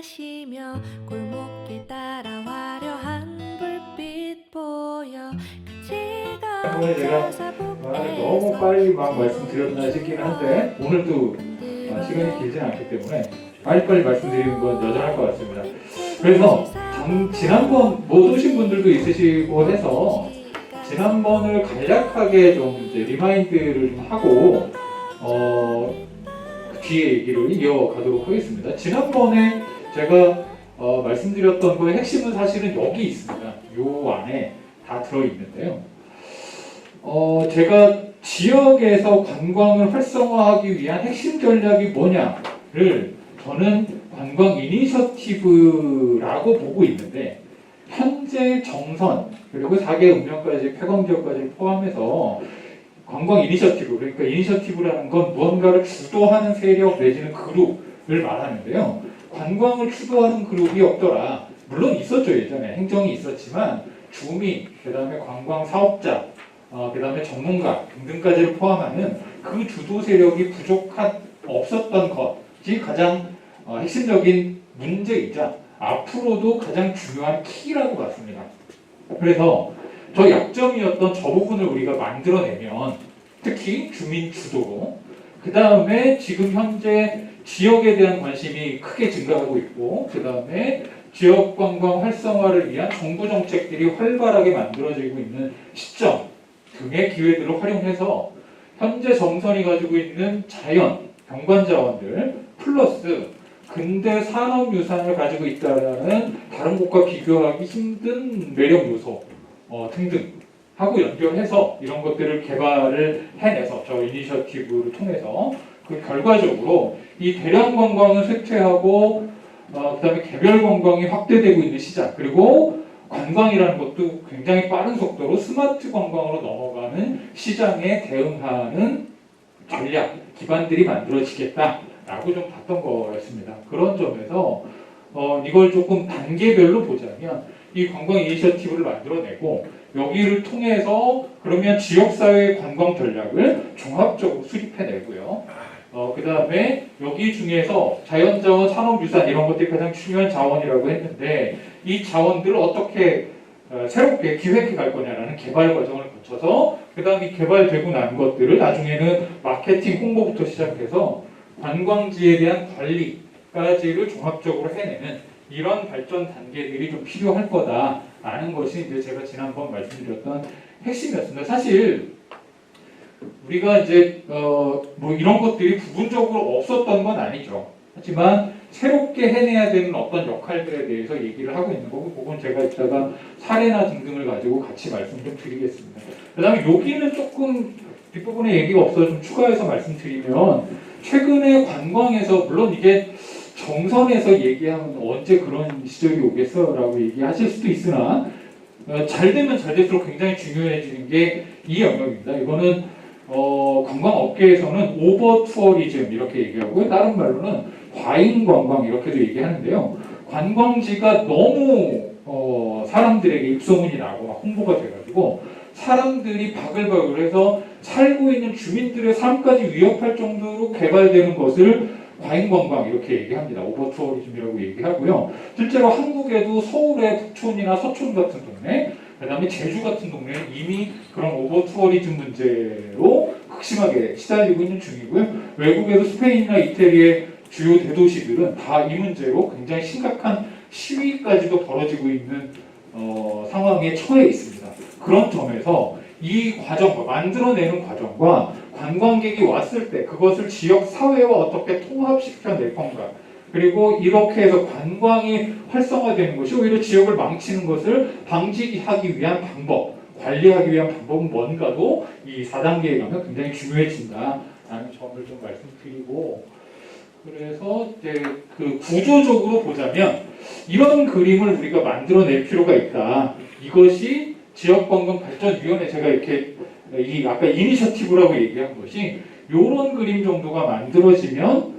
마시며 골목길 따라 화려한 불빛 보여 이번에 제가 너무 빨리 막 말씀드렸나 싶긴 한데 오늘도 시간이 길지 않기 때문에 빨리빨리 말씀드리는 건 여전할 것 같습니다. 그래서 지난번 못 오신 분들도 있으시고 해서 지난번을 간략하게 좀 이제 리마인드를 좀 하고 그 뒤에 얘기를 이어가도록 하겠습니다. 지난번에 제가 말씀드렸던 거의 핵심은 사실은 여기 있습니다. 요 안에 다 들어있는데요. 제가 지역에서 관광을 활성화하기 위한 핵심 전략이 뭐냐를 저는 관광 이니셔티브라고 보고 있는데, 현재 정선 그리고 4개 읍면까지 폐광지역까지 포함해서 관광 이니셔티브, 그러니까 이니셔티브라는 건 무언가를 주도하는 세력 내지는 그룹을 말하는데요. 관광을 주도하는 그룹이 없더라. 물론 있었죠. 예전에 행정이 있었지만 주민, 그 다음에 관광 사업자, 그 다음에 전문가 등등까지를 포함하는 그 주도 세력이 없었던 것이 가장 핵심적인 문제이자 앞으로도 가장 중요한 키라고 봤습니다. 그래서 저 약점이었던 저 부분을 우리가 만들어내면, 특히 주민 주도로, 그 다음에 지금 현재 지역에 대한 관심이 크게 증가하고 있고, 그 다음에 지역 관광 활성화를 위한 정부 정책들이 활발하게 만들어지고 있는 시점 등의 기회들을 활용해서 현재 정선이 가지고 있는 자연, 경관 자원들 플러스 근대 산업 유산을 가지고 있다는 다른 곳과 비교하기 힘든 매력 요소 등등 하고 연결해서 이런 것들을 개발을 해내서 저 이니셔티브를 통해서 그 결과적으로 이 대량 관광을 쇠퇴하고 그다음에 개별 관광이 확대되고 있는 시장, 그리고 관광이라는 것도 굉장히 빠른 속도로 스마트 관광으로 넘어가는 시장에 대응하는 전략 기반들이 만들어지겠다라고 좀 봤던 거였습니다. 그런 점에서 이걸 조금 단계별로 보자면 이 관광 이니셔티브를 만들어내고 여기를 통해서 그러면 지역사회의 관광 전략을 종합적으로 수립해내고요. 그 다음에 여기 중에서 자연자원, 산업유산 이런 것들이 가장 중요한 자원이라고 했는데, 이 자원들을 어떻게 새롭게 기획해 갈 거냐라는 개발 과정을 거쳐서 그 다음에 개발되고 난 것들을 나중에는 마케팅, 홍보부터 시작해서 관광지에 대한 관리까지를 종합적으로 해내는 이런 발전 단계들이 좀 필요할 거다라는 것이 이제 제가 지난번 말씀드렸던 핵심이었습니다. 사실 우리가 이제 뭐 이런 것들이 부분적으로 없었던 건 아니죠. 하지만 새롭게 해내야 되는 어떤 역할들에 대해서 얘기를 하고 있는 거고, 그건 제가 이따가 사례나 등등을 가지고 같이 말씀 좀 드리겠습니다. 그 다음에 여기는 조금 뒷부분에 얘기가 없어서 좀 추가해서 말씀드리면, 최근에 관광에서 물론 이게 정선에서 얘기하면 언제 그런 시절이 오겠어 라고 얘기하실 수도 있으나 잘 되면 잘 될수록 굉장히 중요해지는 게 이 영역입니다. 이거는 관광업계에서는 오버 투어리즘 이렇게 얘기하고요. 다른 말로는 과잉 관광 이렇게도 얘기하는데요. 관광지가 너무 사람들에게 입소문이 나고 막 홍보가 돼가지고 사람들이 바글바글해서 살고 있는 주민들의 삶까지 위협할 정도로 개발되는 것을 과잉 관광 이렇게 얘기합니다. 오버 투어리즘이라고 얘기하고요. 실제로 한국에도 서울의 북촌이나 서촌 같은 동네, 그 다음에 제주 같은 동네는 이미 그런 오버 투어리즘 문제로 극심하게 시달리고 있는 중이고요. 외국에도 스페인이나 이태리의 주요 대도시들은 다 이 문제로 굉장히 심각한 시위까지도 벌어지고 있는 상황에 처해 있습니다. 그런 점에서 이 과정과 만들어내는 과정과 관광객이 왔을 때 그것을 지역 사회와 어떻게 통합시켜낼 건가, 그리고 이렇게 해서 관광이 활성화되는 것이 오히려 지역을 망치는 것을 방지하기 위한 방법, 관리하기 위한 방법은 뭔가도 이 4단계에 가면 굉장히 중요해진다라는 점을 좀 말씀드리고, 그래서 이제 그 구조적으로 보자면 이런 그림을 우리가 만들어낼 필요가 있다. 이것이 지역관광발전위원회, 제가 이렇게 아까 이니셔티브라고 얘기한 것이 이런 그림 정도가 만들어지면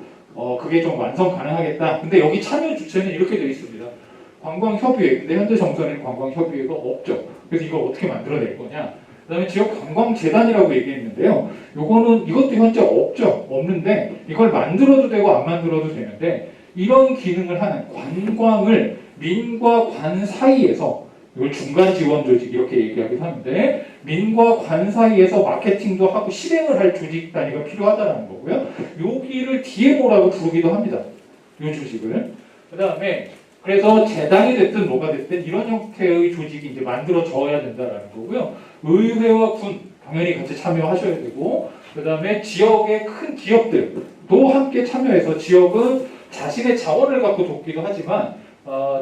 그게 좀 완성 가능하겠다. 근데 여기 참여 주체는 이렇게 되어 있습니다. 관광협의회. 근데 현재 정선에는 관광협의회가 없죠. 그래서 이걸 어떻게 만들어낼 거냐. 그 다음에 지역관광재단이라고 얘기했는데요. 이것도 현재 없죠. 없는데 이걸 만들어도 되고 안 만들어도 되는데, 이런 기능을 하는 관광을 민과 관 사이에서, 이걸 중간 지원 조직 이렇게 얘기하기도 하는데, 민과 관 사이에서 마케팅도 하고 실행을 할 조직 단위가 필요하다는 거고요. 여기를 DMO라고 부르기도 합니다. 이 조직을. 그 다음에 그래서 재단이 됐든 뭐가 됐든 이런 형태의 조직이 이제 만들어져야 된다라는 거고요. 의회와 군 당연히 같이 참여하셔야 되고, 그 다음에 지역의 큰 기업들도 함께 참여해서 지역은 자신의 자원을 갖고 돕기도 하지만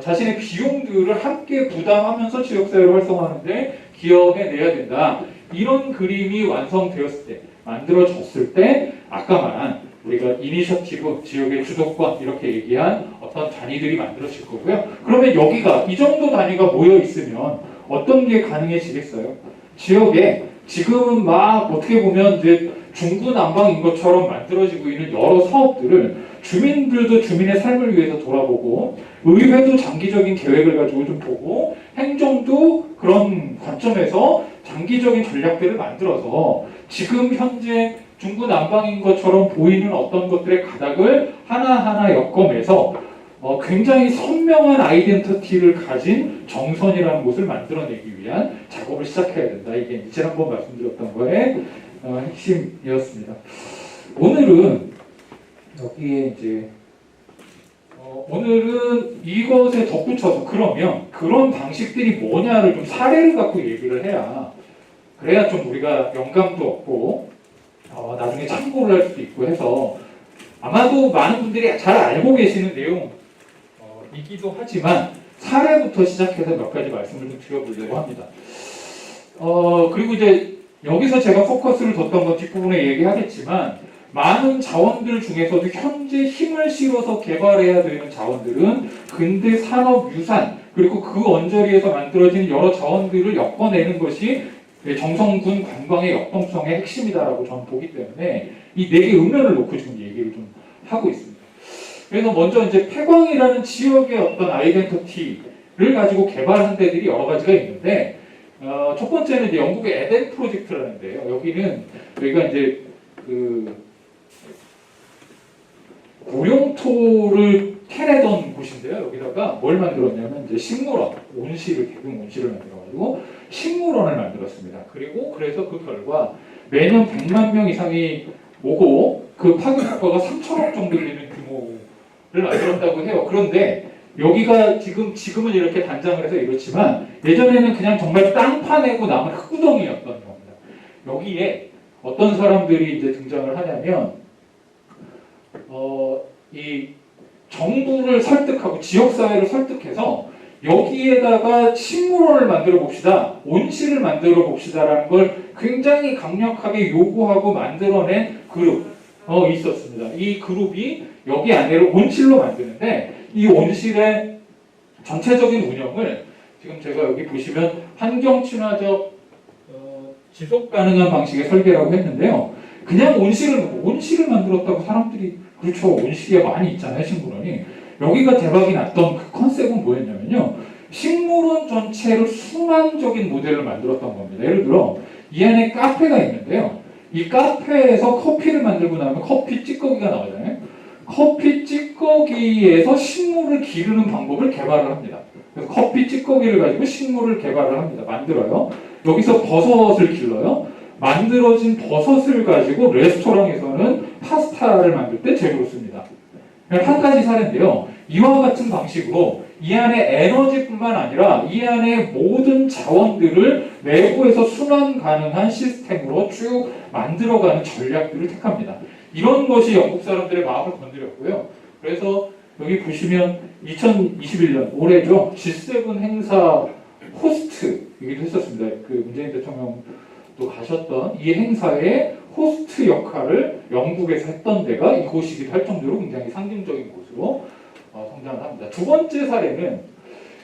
자신의 비용들을 함께 부담하면서 지역사회를 활성화하는데 기여해내야 된다. 이런 그림이 완성되었을 때, 만들어졌을 때 아까 말한 우리가 이니셔티브, 지역의 주도권 이렇게 얘기한 어떤 단위들이 만들어질 거고요. 그러면 여기가 이 정도 단위가 모여 있으면 어떤 게 가능해지겠어요? 지역에 지금은 막 어떻게 보면 이제 중구난방인 것처럼 만들어지고 있는 여러 사업들을 주민들도 주민의 삶을 위해서 돌아보고, 의회도 장기적인 계획을 가지고 좀 보고, 행정도 그런 관점에서 장기적인 전략들을 만들어서 지금 현재 중구난방인 것처럼 보이는 어떤 것들의 가닥을 하나하나 엮어매서 굉장히 선명한 아이덴티티를 가진 정선이라는 곳을 만들어내기 위한 작업을 시작해야 된다. 이게 지난번 말씀드렸던 거의 핵심이었습니다. 오늘은 여기에 이제 오늘은 이것에 덧붙여서 그러면 그런 방식들이 뭐냐를 좀 사례를 갖고 얘기를 해야, 그래야 좀 우리가 영감도 얻고 나중에 참고를 할 수도 있고 해서, 아마도 많은 분들이 잘 알고 계시는 내용이기도 하지만 사례부터 시작해서 몇 가지 말씀을 좀 드려보려고 합니다. 그리고 이제 여기서 제가 포커스를 뒀던 건 뒷부분에 얘기하겠지만, 많은 자원들 중에서도 현재 힘을 실어서 개발해야 되는 자원들은 근대 산업 유산, 그리고 그 언저리에서 만들어진 여러 자원들을 엮어내는 것이 정성군 관광의 역동성의 핵심이다라고 저는 보기 때문에 이 네 개 음면을 놓고 지금 얘기를 좀 하고 있습니다. 그래서 먼저 이제 폐광이라는 지역의 어떤 아이덴티티를 가지고 개발한 데들이 여러 가지가 있는데, 첫 번째는 이제 영국의 에덴 프로젝트라는데요. 여기가 이제 그 고령토를 캐내던 곳인데요. 여기다가 뭘 만들었냐면 이제 식물원, 개경 온실을 만들어가지고 식물원을 만들었습니다. 그래서 그 결과 매년 100만 명 이상이 오고 그 파괴 효과가 3천억 정도 되는 규모를 만들었다고 해요. 그런데 여기가 지금은 이렇게 단장을 해서 이렇지만 예전에는 그냥 정말 땅 파내고 남은 흙구덩이였던 겁니다. 여기에 어떤 사람들이 이제 등장을 하냐면 이 정부를 설득하고 지역사회를 설득해서 여기에다가 식물원을 만들어 봅시다, 온실을 만들어 봅시다라는 걸 굉장히 강력하게 요구하고 만들어낸 그룹 있었습니다. 이 그룹이 여기 안에를 온실로 만드는데, 이 온실의 전체적인 운영을 지금 제가 여기 보시면 환경 친화적 지속 가능한 방식의 설계라고 했는데요. 그냥 온실을 만들었다고 사람들이, 그렇죠, 온실이 많이 있잖아요, 식물원이. 여기가 대박이 났던 그 컨셉은 뭐였냐면요, 식물원 전체를 순환적인 모델을 만들었던 겁니다. 예를 들어 이 안에 카페가 있는데요, 이 카페에서 커피를 만들고 나면 커피 찌꺼기가 나오잖아요. 커피 찌꺼기에서 식물을 기르는 방법을 개발을 합니다. 그래서 커피 찌꺼기를 가지고 식물을 개발을 합니다. 만들어요. 여기서 버섯을 길러요. 만들어진 버섯을 가지고 레스토랑에서는 파스타를 만들 때 재료로 씁니다. 한 가지 사례인데요. 이와 같은 방식으로 이 안에 에너지뿐만 아니라 이 안에 모든 자원들을 내부에서 순환 가능한 시스템으로 쭉 만들어가는 전략들을 택합니다. 이런 것이 영국 사람들의 마음을 건드렸고요. 그래서 여기 보시면 2021년 올해죠. G7 행사 호스트이기도 했었습니다. 그 문재인 대통령도 가셨던 이 행사의 호스트 역할을 영국에서 했던 데가 이곳이기도 할 정도로 굉장히 상징적인 곳으로 성장을 합니다. 두 번째 사례는,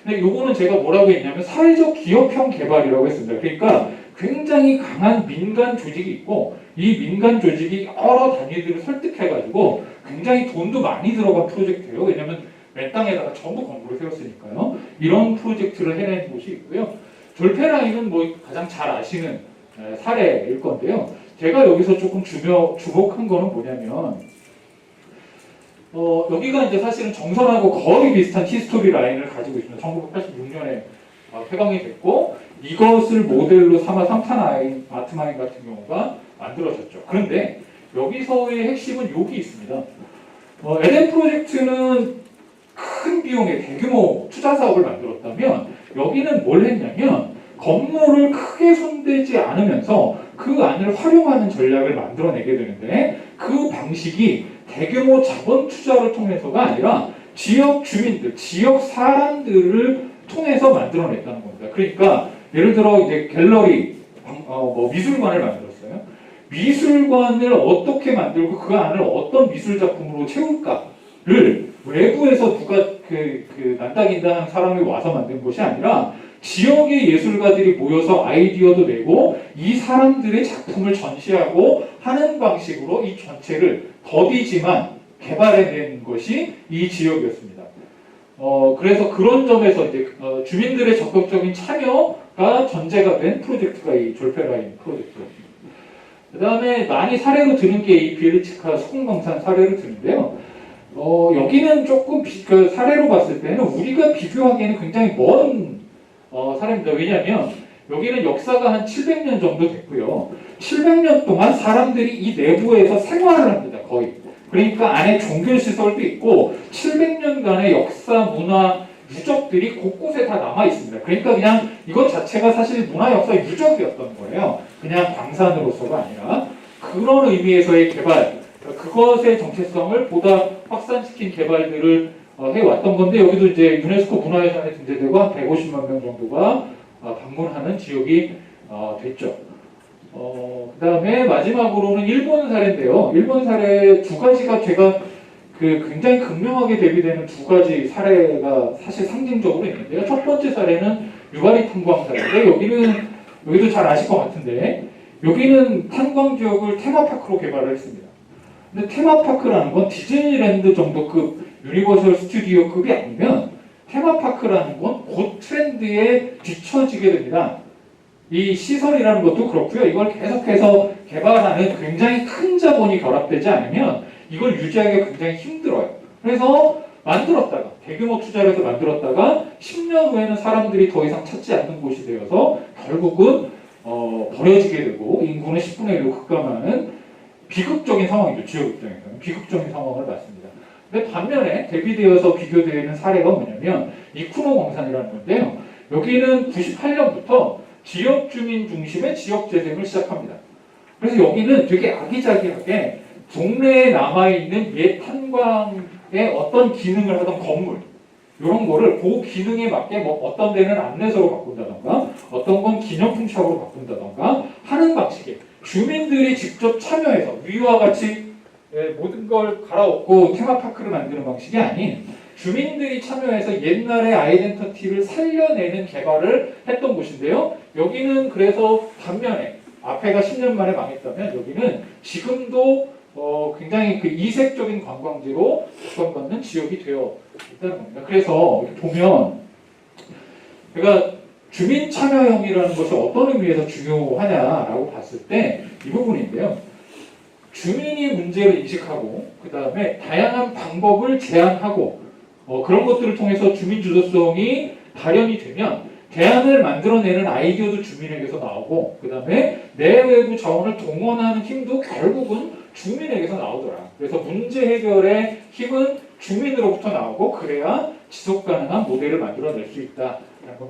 근데 요거는 제가 뭐라고 했냐면 사회적 기업형 개발이라고 했습니다. 그러니까 굉장히 강한 민간 조직이 있고, 이 민간 조직이 여러 단위들을 설득해가지고 굉장히 돈도 많이 들어간 프로젝트예요. 왜냐하면 맨 땅에다가 전부 건물을 세웠으니까요. 이런 프로젝트를 해낸 곳이 있고요. 졸페라인은 뭐 가장 잘 아시는 사례일 건데요. 제가 여기서 조금 주목한 거는 뭐냐면, 여기가 이제 사실은 정선하고 거의 비슷한 히스토리 라인을 가지고 있습니다. 1986년에 폐광이 됐고 이것을 모델로 삼아 삼탄 아트마인 같은 경우가 만들어졌죠. 그런데 여기서의 핵심은 여기 있습니다. 에덴 프로젝트는 큰 비용의 대규모 투자 사업을 만들었다면 여기는 뭘 했냐면 건물을 크게 손대지 않으면서 그 안을 활용하는 전략을 만들어내게 되는데 그 방식이 대규모 자본 투자를 통해서가 아니라 지역 주민들, 지역 사람들을 통해서 만들어냈다는 겁니다. 그러니까 예를 들어 이제 갤러리, 미술관을 만들었어요. 미술관을 어떻게 만들고 그 안을 어떤 미술 작품으로 채울까를 외부에서 누가 난다긴다 한 사람이 와서 만든 것이 아니라 지역의 예술가들이 모여서 아이디어도 내고 이 사람들의 작품을 전시하고 하는 방식으로 이 전체를 더디지만 개발해낸 것이 이 지역이었습니다. 그래서 그런 점에서 이제 주민들의 적극적인 참여가 전제가 된 프로젝트가 이 졸페라인 프로젝트였습니다. 그 다음에 많이 사례로 드는 게 이 비엘리치카 소금광산 사례를 드는데요. 여기는 조금 그 사례로 봤을 때는 우리가 비교하기에는 굉장히 먼 사례입니다. 왜냐하면 여기는 역사가 한 700년 정도 됐고요. 700년 동안 사람들이 이 내부에서 생활을 합니다. 거의. 그러니까 안에 종교시설도 있고 700년간의 역사, 문화, 유적들이 곳곳에 다 남아 있습니다. 그러니까 그냥 이것 자체가 사실 문화 역사 유적이었던 거예요. 그냥 광산으로서가 아니라 그런 의미에서의 개발, 그것의 정체성을 보다 확산시킨 개발들을 해왔던 건데 여기도 이제 유네스코 문화유산에 등재되고 한 150만 명 정도가 방문하는 지역이 됐죠. 그 다음에 마지막으로는 일본 사례인데요. 일본 사례 두 가지가 제가 굉장히 극명하게 대비되는 두 가지 사례가 사실 상징적으로 있는데요. 첫 번째 사례는 유가리 탄광 사례인데 여기도 잘 아실 것 같은데 여기는 탄광 지역을 테마파크로 개발을 했습니다. 근데 테마파크라는 건 디즈니랜드 정도급 유니버설 스튜디오급이 아니면 테마파크라는 건 곧 트렌드에 뒤처지게 됩니다. 이 시설이라는 것도 그렇고요. 이걸 계속해서 개발하는 굉장히 큰 자본이 결합되지 않으면 이걸 유지하기가 굉장히 힘들어요. 그래서 만들었다가 대규모 투자를 해서 만들었다가 10년 후에는 사람들이 더 이상 찾지 않는 곳이 되어서 결국은 버려지게 되고 인구는 10분의 1로 급감하는 비극적인 상황이죠. 지역 입장에서는 비극적인 상황을 맞습니다. 근데 반면에 대비되어서 비교되는 사례가 뭐냐면 이쿠노 광산이라는 건데요. 여기는 98년부터 지역 주민 중심의 지역 재생을 시작합니다. 그래서 여기는 되게 아기자기하게 동네에 남아있는 옛 탄광의 어떤 기능을 하던 건물 이런 거를 그 기능에 맞게 어떤 데는 안내서로 바꾼다던가 어떤 건 기념품샵으로 바꾼다던가 하는 방식의 주민들이 직접 참여해서 위와 같이 모든 걸 갈아엎고 테마파크를 만드는 방식이 아닌 주민들이 참여해서 옛날의 아이덴티티를 살려내는 개발을 했던 곳인데요. 여기는 그래서 반면에 앞에가 10년 만에 망했다면 여기는 지금도 굉장히 이색적인 관광지로 각광받는 지역이 되어 있다는 겁니다. 그래서 보면 제가 주민 참여형이라는 것이 어떤 의미에서 중요하냐라고 봤을 때 이 부분인데요. 주민이 문제를 인식하고 그 다음에 다양한 방법을 제안하고 그런 것들을 통해서 주민 주도성이 발현이 되면 대안을 만들어내는 아이디어도 주민에게서 나오고 그 다음에 내외부 자원을 동원하는 힘도 결국은 주민에게서 나오더라. 그래서 문제 해결의 힘은 주민으로부터 나오고 그래야 지속 가능한 모델을 만들어낼 수 있다.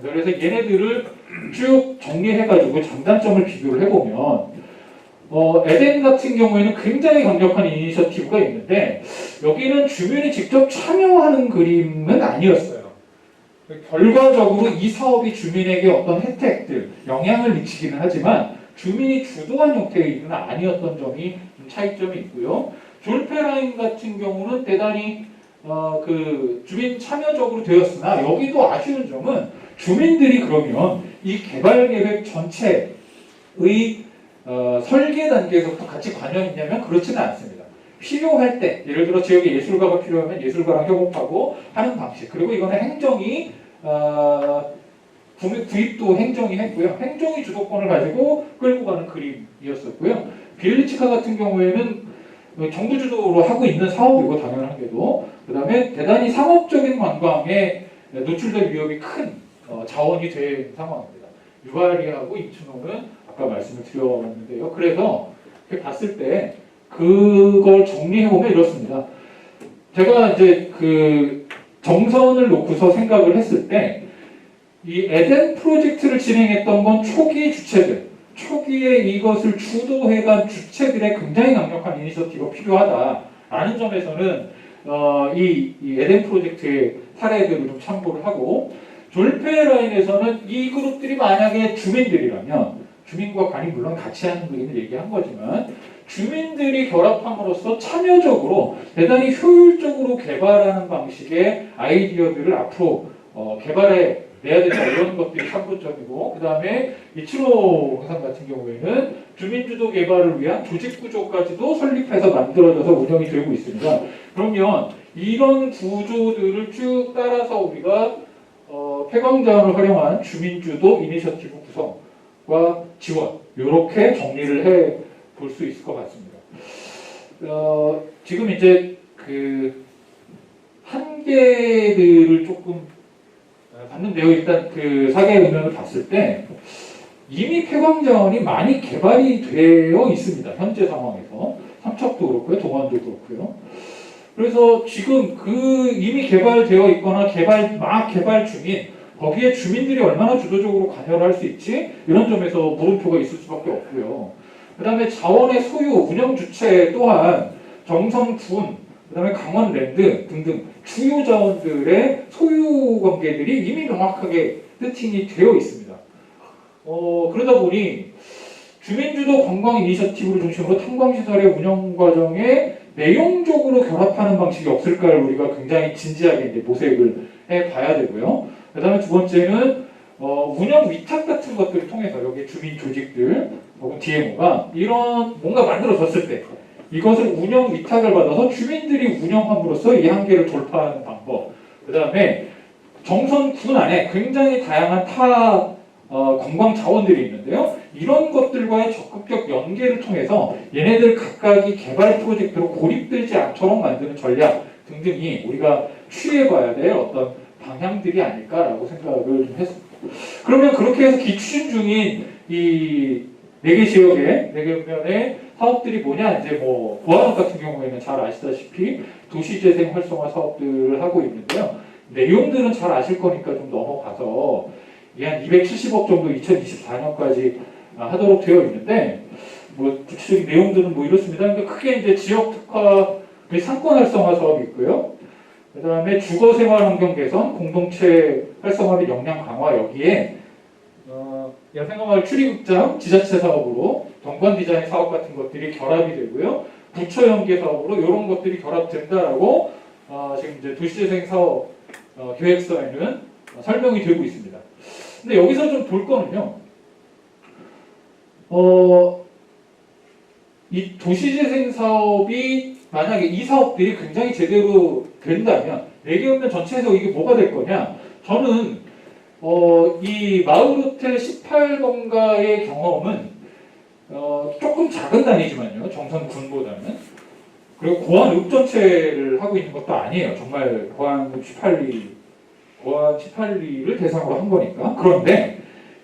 그래서 얘네들을 쭉 정리해가지고 장단점을 비교를 해보면 에덴 같은 경우에는 굉장히 강력한 이니셔티브가 있는데 여기는 주민이 직접 참여하는 그림은 아니었어요. 결과적으로 이 사업이 주민에게 어떤 혜택들, 영향을 미치기는 하지만 주민이 주도한 형태의 일은 아니었던 점이 차이점이 있고요. 졸페라인 같은 경우는 대단히 주민 참여적으로 되었으나 여기도 아쉬운 점은 주민들이 그러면 이 개발 계획 전체의 설계 단계에서부터 같이 관여했냐면 그렇지는 않습니다. 필요할 때 예를 들어 지역에 예술가가 필요하면 예술가랑 협업하고 하는 방식 그리고 이거는 행정이 구입도 행정이 했고요. 행정이 주도권을 가지고 끌고 가는 그림이었었고요. 비엘리치카 같은 경우에는 정부 주도로 하고 있는 사업이고 당연하게도 그 다음에 대단히 상업적인 관광에 노출될 위협이 큰 자원이 된 상황입니다. 유발리하고 인추노는 아까 말씀을 드렸는데요. 그래서 이렇게 봤을 때 그걸 정리해보면 이렇습니다. 제가 이제 그 정선을 놓고서 생각을 했을 때 이 에덴 프로젝트를 진행했던 건 초기 주체들, 초기에 이것을 주도해간 주체들의 굉장히 강력한 이니셔티브가 필요하다라는 점에서는 이 에덴 프로젝트의 사례들을 좀 참고를 하고 졸페 라인에서는 이 그룹들이 만약에 주민들이라면 주민과 관이 물론 같이 하는 얘기는 얘기한 거지만 주민들이 결합함으로써 참여적으로 대단히 효율적으로 개발하는 방식의 아이디어들을 앞으로 개발해 내야 된다 이런 것들이 참고점이고 그 다음에 이치로 회사 같은 경우에는 주민주도 개발을 위한 조직 구조까지도 설립해서 만들어져서 운영이 되고 있습니다. 그러면 이런 구조들을 쭉 따라서 우리가 폐광자원을 활용한 주민주도 이니셔티브 구성과 지원 이렇게 정리를 해 볼 수 있을 것 같습니다. 지금 이제 그 한계들을 조금 봤는데요. 일단 그 사계 의견을 봤을 때 이미 폐광자원이 많이 개발이 되어 있습니다. 현재 상황에서 삼척도 그렇고요, 동안도 그렇고요. 그래서 지금 그 이미 개발되어 있거나 막 개발 중인 거기에 주민들이 얼마나 주도적으로 관여를 할 수 있지 이런 점에서 물음표가 있을 수밖에 없고요. 그 다음에 자원의 소유, 운영 주체 또한 정선군, 그 다음에 강원랜드 등등 주요 자원들의 소유 관계들이 이미 명확하게 세팅이 되어 있습니다. 그러다 보니 주민주도 관광 이니셔티브를 중심으로 탐방시설의 운영 과정에 내용적으로 결합하는 방식이 없을까를 우리가 굉장히 진지하게 이제 모색을 해봐야 되고요. 그 다음에 두 번째는 운영 위탁 같은 것들을 통해서 여기 주민 조직들 혹은 DMO가 이런 뭔가 만들어졌을 때 이것을 운영 위탁을 받아서 주민들이 운영함으로써 이 한계를 돌파하는 방법. 그 다음에 정선군 안에 굉장히 다양한 관광 자원들이 있는데요. 이런 것들과의 적극적 연계를 통해서 얘네들 각각이 개발 프로젝트로 고립되지 않도록 만드는 전략 등등이 우리가 취해봐야 될 어떤 방향들이 아닐까라고 생각을 좀 했습니다. 그러면 그렇게 해서 기추진 중인 이 4개 지역의 4개 면의 사업들이 뭐냐 이제 뭐 보안업 같은 경우에는 잘 아시다시피 도시재생 활성화 사업들을 하고 있는데요. 내용들은 잘 아실 거니까 좀 넘어가서 한 270억 정도 2024년까지 하도록 되어 있는데 뭐 구체적인 내용들은 뭐 이렇습니다. 그러니까 크게 이제 지역 특화 상권 활성화 사업이 있고요. 그 다음에 주거 생활 환경 개선, 공동체 활성화 및 역량 강화 여기에 야생마을 출입극장 지자체 사업으로 경관 디자인 사업 같은 것들이 결합이 되고요. 부처 연계 사업으로 이런 것들이 결합된다라고 지금 이제 도시재생 사업 계획서에는 설명이 되고 있습니다. 근데 여기서 좀 볼 거는요. 이 도시재생 사업이 만약에 이 사업들이 굉장히 제대로 된다면 레기온면 전체에서 이게 뭐가 될 거냐? 저는 이 마을호텔 18번가의 경험은 조금 작은 단위지만요. 정선군보다는 그리고 고안읍 전체를 하고 있는 것도 아니에요. 정말 고안읍 18리를 대상으로 한 거니까. 그런데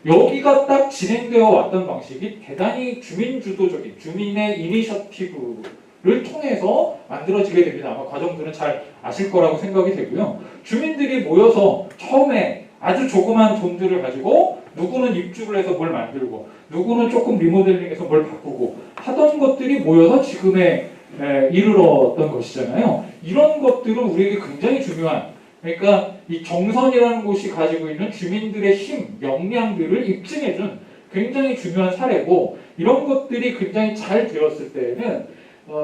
여기가 딱 진행되어 왔던 방식이 대단히 주민주도적인 주민의 이니셔티브를 통해서 만들어지게 됩니다. 아마 과정들은 잘 아실 거라고 생각이 되고요. 주민들이 모여서 처음에 아주 조그만 돈들을 가지고 누구는 입주를 해서 뭘 만들고 누구는 조금 리모델링해서 뭘 바꾸고 하던 것들이 모여서 지금에 이르렀던 것이잖아요. 이런 것들은 우리에게 굉장히 중요한 그러니까 이 정선이라는 곳이 가지고 있는 주민들의 힘, 역량들을 입증해준 굉장히 중요한 사례고 이런 것들이 굉장히 잘 되었을 때에는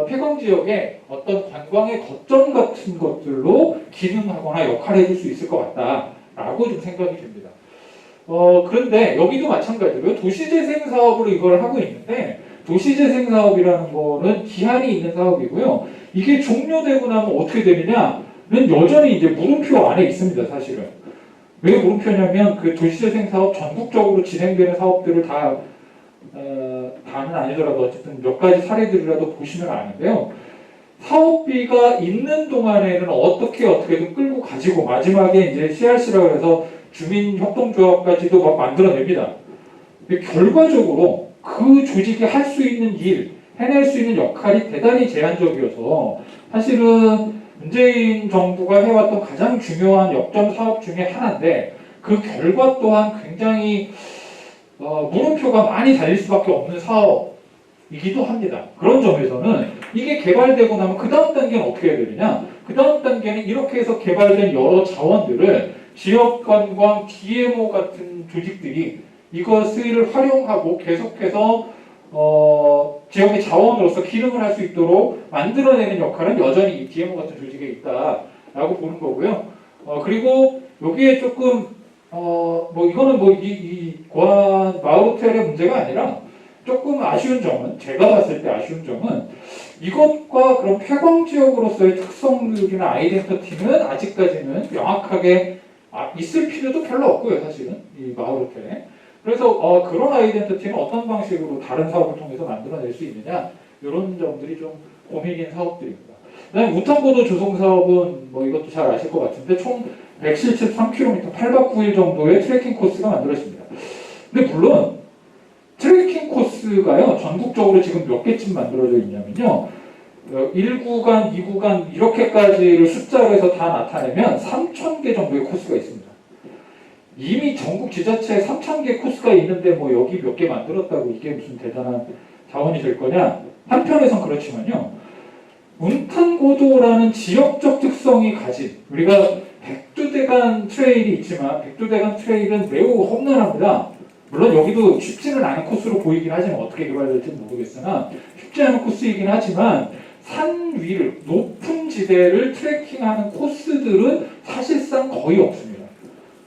폐광 지역의 어떤 관광의 거점 같은 것들로 기능하거나 역할을 해줄 수 있을 것 같다라고 좀 생각이 됩니다. 그런데 여기도 마찬가지로요. 도시재생 사업으로 이걸 하고 있는데 도시재생 사업이라는 거는 기한이 있는 사업이고요. 이게 종료되고 나면 어떻게 되느냐? 는 여전히 이제 물음표 안에 있습니다, 사실은. 왜 물음표냐면 그 도시재생 사업 전국적으로 진행되는 사업들을 다는 아니더라도 어쨌든 몇 가지 사례들이라도 보시면 아는데요. 사업비가 있는 동안에는 어떻게든 끌고 가지고 마지막에 이제 CRC라고 해서 주민협동조합까지도 막 만들어냅니다. 근데 결과적으로 그 조직이 할 수 있는 일, 해낼 수 있는 역할이 대단히 제한적이어서 사실은 문재인 정부가 해왔던 가장 중요한 역점 사업 중에 하나인데 그 결과 또한 굉장히 물음표가 많이 달릴 수밖에 없는 사업이기도 합니다. 그런 점에서는 이게 개발되고 나면 그 다음 단계는 어떻게 해야 되느냐? 그 다음 단계는 이렇게 해서 개발된 여러 자원들을 지역관광, DMO 같은 조직들이 이것을 활용하고 계속해서 지역의 자원으로서 기능을 할 수 있도록 만들어내는 역할은 여전히 이 DMO 같은 조직에 있다라고 보는 거고요. 그리고 여기에 조금 이거는 이 고안 마을호텔의 문제가 아니라 조금 아쉬운 점은 제가 봤을 때 아쉬운 점은 이것과 그런 폐광 지역으로서의 특성들이나 아이덴티티는 아직까지는 명확하게 있을 필요도 별로 없고요, 사실은 이 마을호텔에. 그래서 그런 아이덴티티는 어떤 방식으로 다른 사업을 통해서 만들어낼 수 있느냐 이런 점들이 좀 고민인 사업들입니다. 그다음에 우탄고도 조성 사업은 이것도 잘 아실 것 같은데 총 173km 8박 9일 정도의 트레킹 코스가 만들어집니다. 근데 물론 트레킹 코스가요 전국적으로 지금 몇 개쯤 만들어져 있냐면요 1구간, 2구간 이렇게까지를 숫자로 해서 다 나타내면 3,000개 정도의 코스가 있습니다. 이미 전국 지자체에 3,000개 코스가 있는데 여기 몇 개 만들었다고 이게 무슨 대단한 자원이 될 거냐? 한편에선 그렇지만요. 운탄고도라는 지역적 특성이 가진 우리가 백두대간 트레일이 있지만 백두대간 트레일은 매우 험난합니다. 물론 여기도 쉽지는 않은 코스로 보이긴 하지만 어떻게 개발될지는 모르겠으나 쉽지 않은 코스이긴 하지만 산 위를 높은 지대를 트레킹하는 코스들은 사실상 거의 없습니다.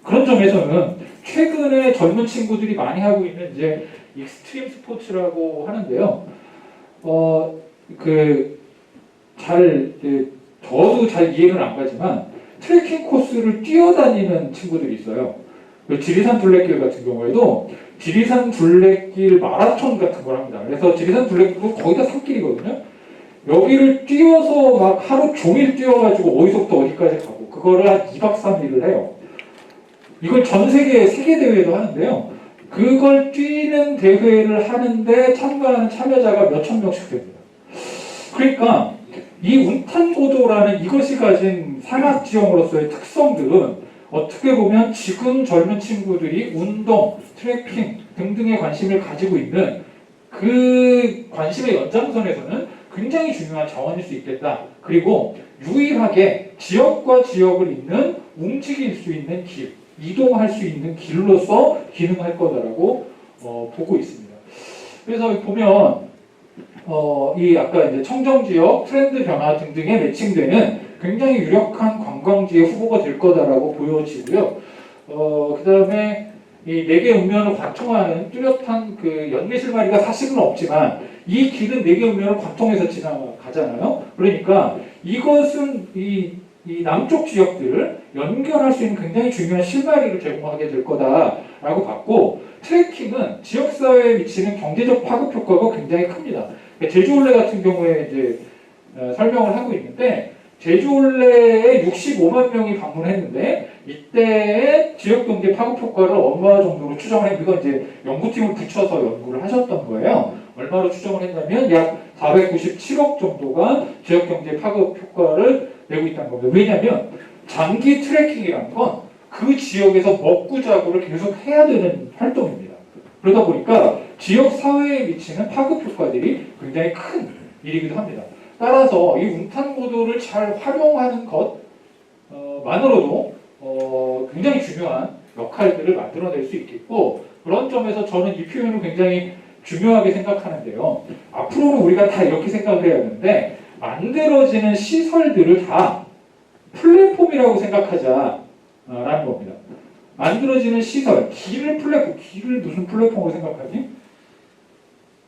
그런 점에서는 최근에 젊은 친구들이 많이 하고 있는 이제 익스트림 스포츠라고 하는데요. 저도 잘 이해는 안 가지만 트레킹 코스를 뛰어다니는 친구들이 있어요. 지리산 둘레길 같은 경우에도 지리산 둘레길 마라톤 같은 걸 합니다. 그래서 지리산 둘레길도 거의 다 산길이거든요. 여기를 뛰어서 막 하루 종일 뛰어가지고 어디서부터 어디까지 가고 그거를 한 2박 3일을 해요. 이걸 전 세계 대회도 하는데요. 그걸 뛰는 대회를 하는데 참가하는 참여자가 몇천 명씩 됩니다. 그러니까 이 운탄고도라는 이것이 가진 산악 지형으로서의 특성들은 어떻게 보면 지금 젊은 친구들이 운동, 트레킹 등등에 관심을 가지고 있는 그 관심의 연장선에서는 굉장히 중요한 자원일 수 있겠다. 그리고 유일하게 지역과 지역을 잇는 움직일 수 있는 길, 이동할 수 있는 길로서 기능할 거다라고 보고 있습니다. 그래서 보면 이 아까 이제 청정지역 트렌드 변화 등등에 매칭되는 굉장히 유력한 관광지의 후보가 될 거다라고 보여지고요. 그다음에 이 4개 읍면을 관통하는 뚜렷한 그 연매실마리가 사실은 없지만 이 길은 4개 읍면을 관통해서 지나가잖아요. 그러니까 이것은 이 남쪽 지역들을 연결할 수 있는 굉장히 중요한 실마리를 제공하게 될 거다라고 봤고 트레킹은 지역사회에 미치는 경제적 파급 효과가 굉장히 큽니다. 제주올레 같은 경우에 이제 설명을 하고 있는데 제주올레에 65만 명이 방문했는데 이때의 지역경제 파급 효과를 얼마 정도로 추정을 했는데 이건 이제 연구팀을 붙여서 연구를 하셨던 거예요. 얼마로 추정을 했냐면 약 497억 정도가 지역경제 파급 효과를 내고 있다는 겁니다. 왜냐하면 장기 트레킹이라는 건 그 지역에서 먹고 자고를 계속 해야 되는 활동입니다. 그러다 보니까 지역 사회에 미치는 파급 효과들이 굉장히 큰 일이기도 합니다. 따라서 이 운탄고도를 잘 활용하는 것만으로도 굉장히 중요한 역할들을 만들어낼 수 있겠고 그런 점에서 저는 이 표현을 굉장히 중요하게 생각하는데요. 앞으로는 우리가 다 이렇게 생각을 해야 하는데 만들어지는 시설들을 다 플랫폼이라고 생각하자라는 겁니다. 만들어지는 시설, 길을 무슨 플랫폼으로 생각하지?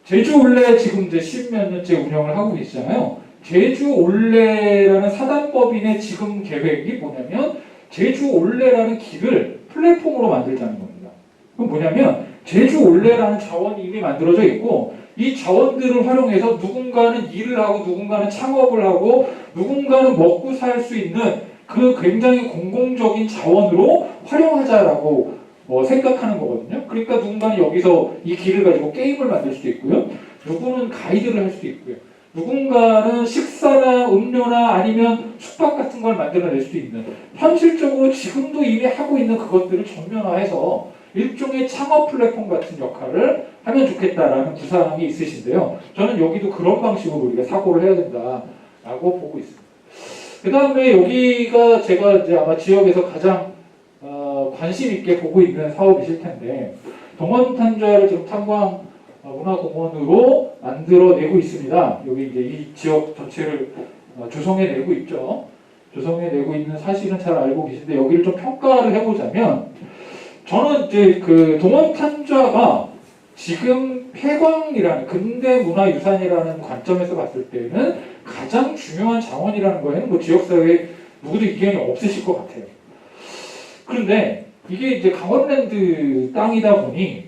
제주올레 지금 이제 10몇 년째 운영을 하고 계시잖아요. 제주올레라는 사단법인의 지금 계획이 뭐냐면 제주올레라는 길을 플랫폼으로 만들자는 겁니다. 그럼 뭐냐면 제주올레라는 자원이 이미 만들어져 있고 이 자원들을 활용해서 누군가는 일을 하고 누군가는 창업을 하고 누군가는 먹고 살 수 있는 그 굉장히 공공적인 자원으로 활용하자라고 생각하는 거거든요. 그러니까 누군가는 여기서 이 길을 가지고 게임을 만들 수도 있고요. 누구는 가이드를 할 수도 있고요. 누군가는 식사나 음료나 아니면 숙박 같은 걸 만들어낼 수도 있는, 현실적으로 지금도 이미 하고 있는 그것들을 전면화해서 일종의 창업 플랫폼 같은 역할을 하면 좋겠다라는 구상이 있으신데요. 저는 여기도 그런 방식으로 우리가 사고를 해야 된다라고 보고 있습니다. 그 다음에 여기가 제가 이제 아마 지역에서 가장 관심 있게 보고 있는 사업이실 텐데, 동원탄좌를 지금 탄광 문화공원으로 만들어내고 있습니다. 여기 이제 이 지역 전체를 조성해내고 있죠. 조성해내고 있는 사실은 잘 알고 계신데, 여기를 좀 평가를 해보자면, 저는 이제 그 동원탄좌가 지금 폐광이라는 근대 문화유산이라는 관점에서 봤을 때는 가장 중요한 자원이라는 거에는 뭐 지역사회에 누구도 이견이 없으실 것 같아요. 그런데 이게 이제 강원랜드 땅이다 보니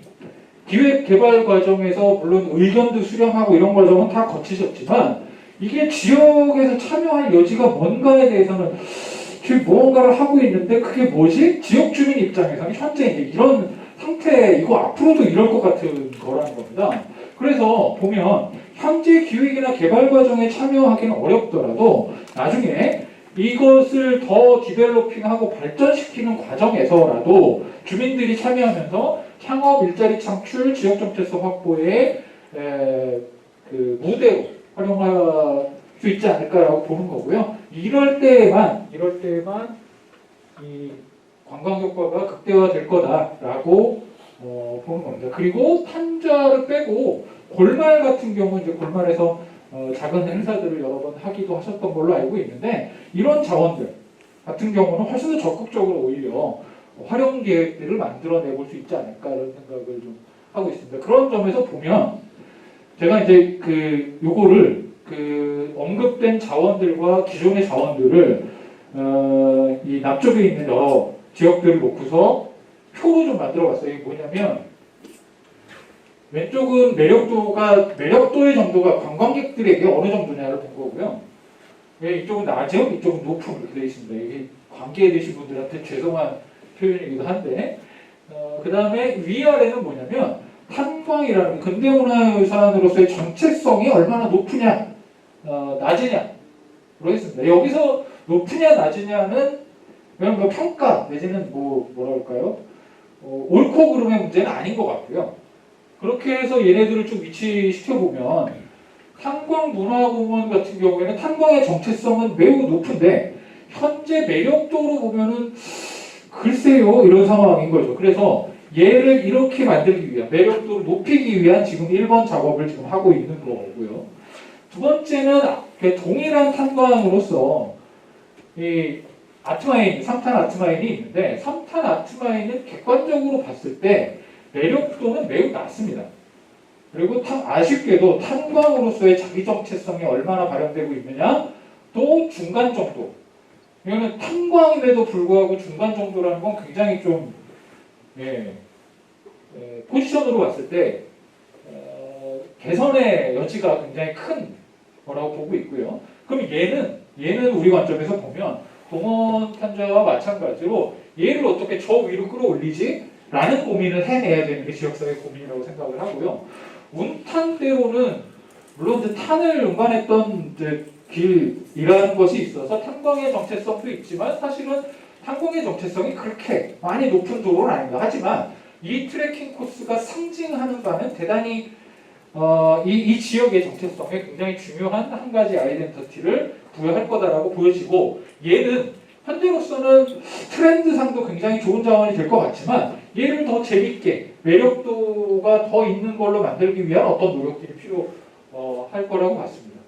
기획 개발 과정에서 물론 의견도 수렴하고 이런 과정은 다 거치셨지만, 이게 지역에서 참여할 여지가 뭔가에 대해서는 지금 무언가를 하고 있는데 그게 뭐지? 지역 주민 입장에서는 현재 이제 이런 상태, 이거 앞으로도 이럴 것 같은 거라는 겁니다. 그래서 보면 현재 기획이나 개발 과정에 참여하기는 어렵더라도 나중에 이것을 더 디벨로핑하고 발전시키는 과정에서라도 주민들이 참여하면서 창업, 일자리 창출, 지역 정체성 확보의 그 무대로 활용할 수 있지 않을까라고 보는 거고요. 이럴 때에만 이 관광 효과가 극대화될 거다라고 보는 겁니다. 그리고 탄좌를 빼고 골말 같은 경우 이제 골말에서 작은 행사들을 여러 번 하기도 하셨던 걸로 알고 있는데, 이런 자원들 같은 경우는 훨씬 더 적극적으로 오히려 활용 계획들을 만들어내 볼 수 있지 않을까 이런 생각을 좀 하고 있습니다. 그런 점에서 보면 제가 이제 그 요거를 그 언급된 자원들과 기존의 자원들을 이 남쪽에 있는 여러 지역들을 놓고서 표로 좀 만들어봤어요. 이게 뭐냐면, 왼쪽은 매력도의 정도가 관광객들에게 어느 정도냐를 본 거고요. 이쪽은 낮음, 이쪽은 높음 이렇게 되어 있습니다. 이게 관계에 계신 분들한테 죄송한 표현이기도 한데, 그 다음에 위아래는 뭐냐면 탄광이라는 근대문화유산으로서의 정체성이 얼마나 높으냐, 낮으냐로 했습니다. 여기서 높으냐 낮으냐는 그냥 뭐 평가 내지는 뭐랄까요, 옳고 그름의 문제는 아닌 것 같고요. 그렇게 해서 얘네들을 좀 위치시켜보면 탄광문화공원 같은 경우에는 탄광의 정체성은 매우 높은데 현재 매력도로 보면은 글쎄요 이런 상황인 거죠. 그래서 얘를 이렇게 만들기 위한, 매력도를 높이기 위한 지금 1번 작업을 지금 하고 있는 거고요. 두 번째는 동일한 탄광으로서 이 아트마인, 3탄 아트마인이 있는데 3탄 아트마인은 객관적으로 봤을 때 매력도는 매우 낮습니다. 그리고 아쉽게도 탄광으로서의 자기 정체성이 얼마나 발현되고 있느냐, 또 중간 정도. 이거는 탄광임에도 불구하고 중간 정도라는 건 굉장히 좀 포지션으로 봤을 때 개선의 여지가 굉장히 큰 거라고 보고 있고요. 그럼 얘는 우리 관점에서 보면 동원탄좌와 마찬가지로 얘를 어떻게 저 위로 끌어올리지? 라는 고민을 해내야 되는 게 지역사회 고민이라고 생각을 하고요. 운탄대로는 물론 이제 탄을 운반했던 이제 길이라는 것이 있어서 탄광의 정체성도 있지만 사실은 탄광의 정체성이 그렇게 많이 높은 도로는 아닙니다. 하지만 이 트레킹 코스가 상징하는 바는 대단히 이 지역의 정체성에 굉장히 중요한 한 가지 아이덴티티를 부여할 거다라고 보여지고, 얘는 현재로서는 트렌드상도 굉장히 좋은 자원이 될 것 같지만 얘를 더 재밌게 매력도가 더 있는 걸로 만들기 위한 어떤 노력들이 필요할 거라고 봤습니다.